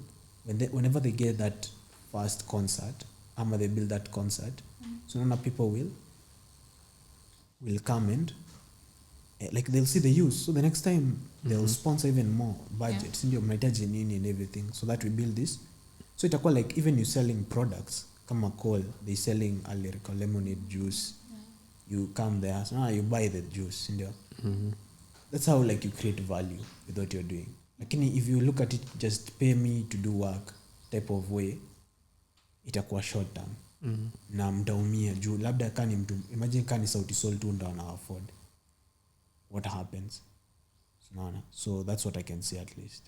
whenever they get that first concert ama they build that concert, so now people will come and like they'll see the use. So the next time they'll sponsor even more budget. Ndio mnahitaji nini and everything, so that we build this. So itakuwa like even you selling products kama Cole, they selling a lyrical lemonade juice. You come there, so now you buy the juice, ndio. That's how like you create value with what you're doing. Lakini if you look at it just pay me to do work type of way, itakuwa short term. Na mtaumia juu labda kani mtu, imagine kani Sauti Sol tu ndo ana afford. What happens? So that's what I can say at least.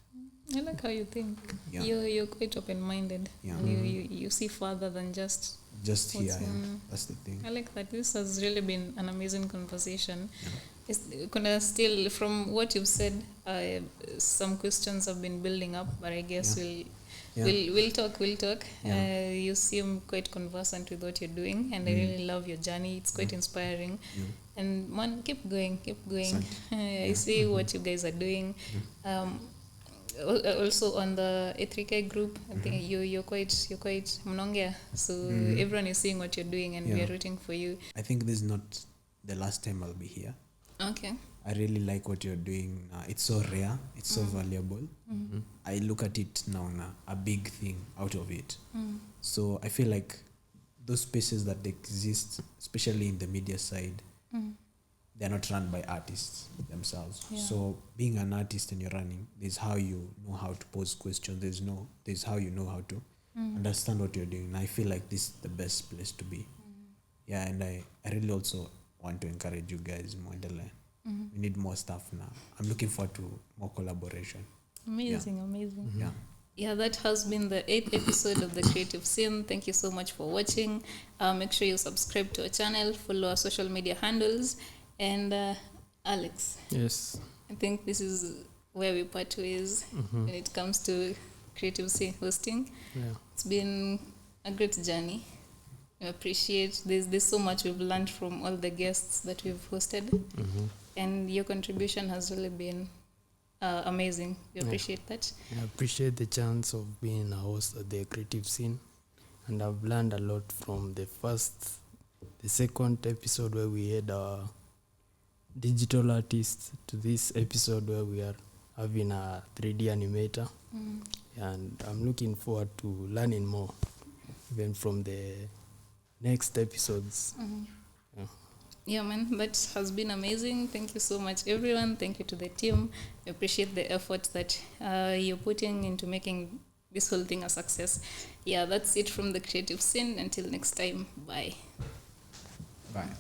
I like how you think. Yeah. You're quite open-minded. Yeah. And you see further than just here. Yeah. That's the thing. I like that. This has really been an amazing conversation. Still, from what you've said, some questions have been building up, but I guess we'll talk. Yeah. You seem quite conversant with what you're doing, and I really love your journey. It's quite inspiring. And man, keep going. I see what you guys are doing. Also on the A3K group, I think you're quite mnongea. So everyone is seeing what you're doing, and we are rooting for you. I think this is not the last time I'll be here. Okay. I really like what you're doing. It's so rare. It's so valuable. I look at it now, a big thing out of it. So I feel like those spaces that exist, especially in the media side, they're not run by artists themselves. Yeah. So being an artist and you're running, there's how you know how to pose questions. There's how you know how to understand what you're doing. And I feel like this is the best place to be. Yeah, and I really also want to encourage you guys more in the line. We need more stuff now. I'm looking forward to more collaboration. Amazing. Yeah, that has been the 8th episode of The Creative Scene. Thank you so much for watching. Make sure you subscribe to our channel, follow our social media handles. And Alex. Yes. I think this is where we part ways when it comes to Creative Scene hosting. Yeah. It's been a great journey. I appreciate there's so much we've learned from all the guests that we've hosted. And your contribution has really been amazing. We appreciate that. I appreciate the chance of being a host at the Creative Scene. And I've learned a lot from the second episode where we had our digital artist to this episode where we are having a 3D animator. And I'm looking forward to learning more even from the next episodes. Yeah, man, that has been amazing. Thank you so much, everyone. Thank you to the team. I appreciate the effort that you're putting into making this whole thing a success. Yeah, that's it from The Creative Scene. Until next time, bye. Bye.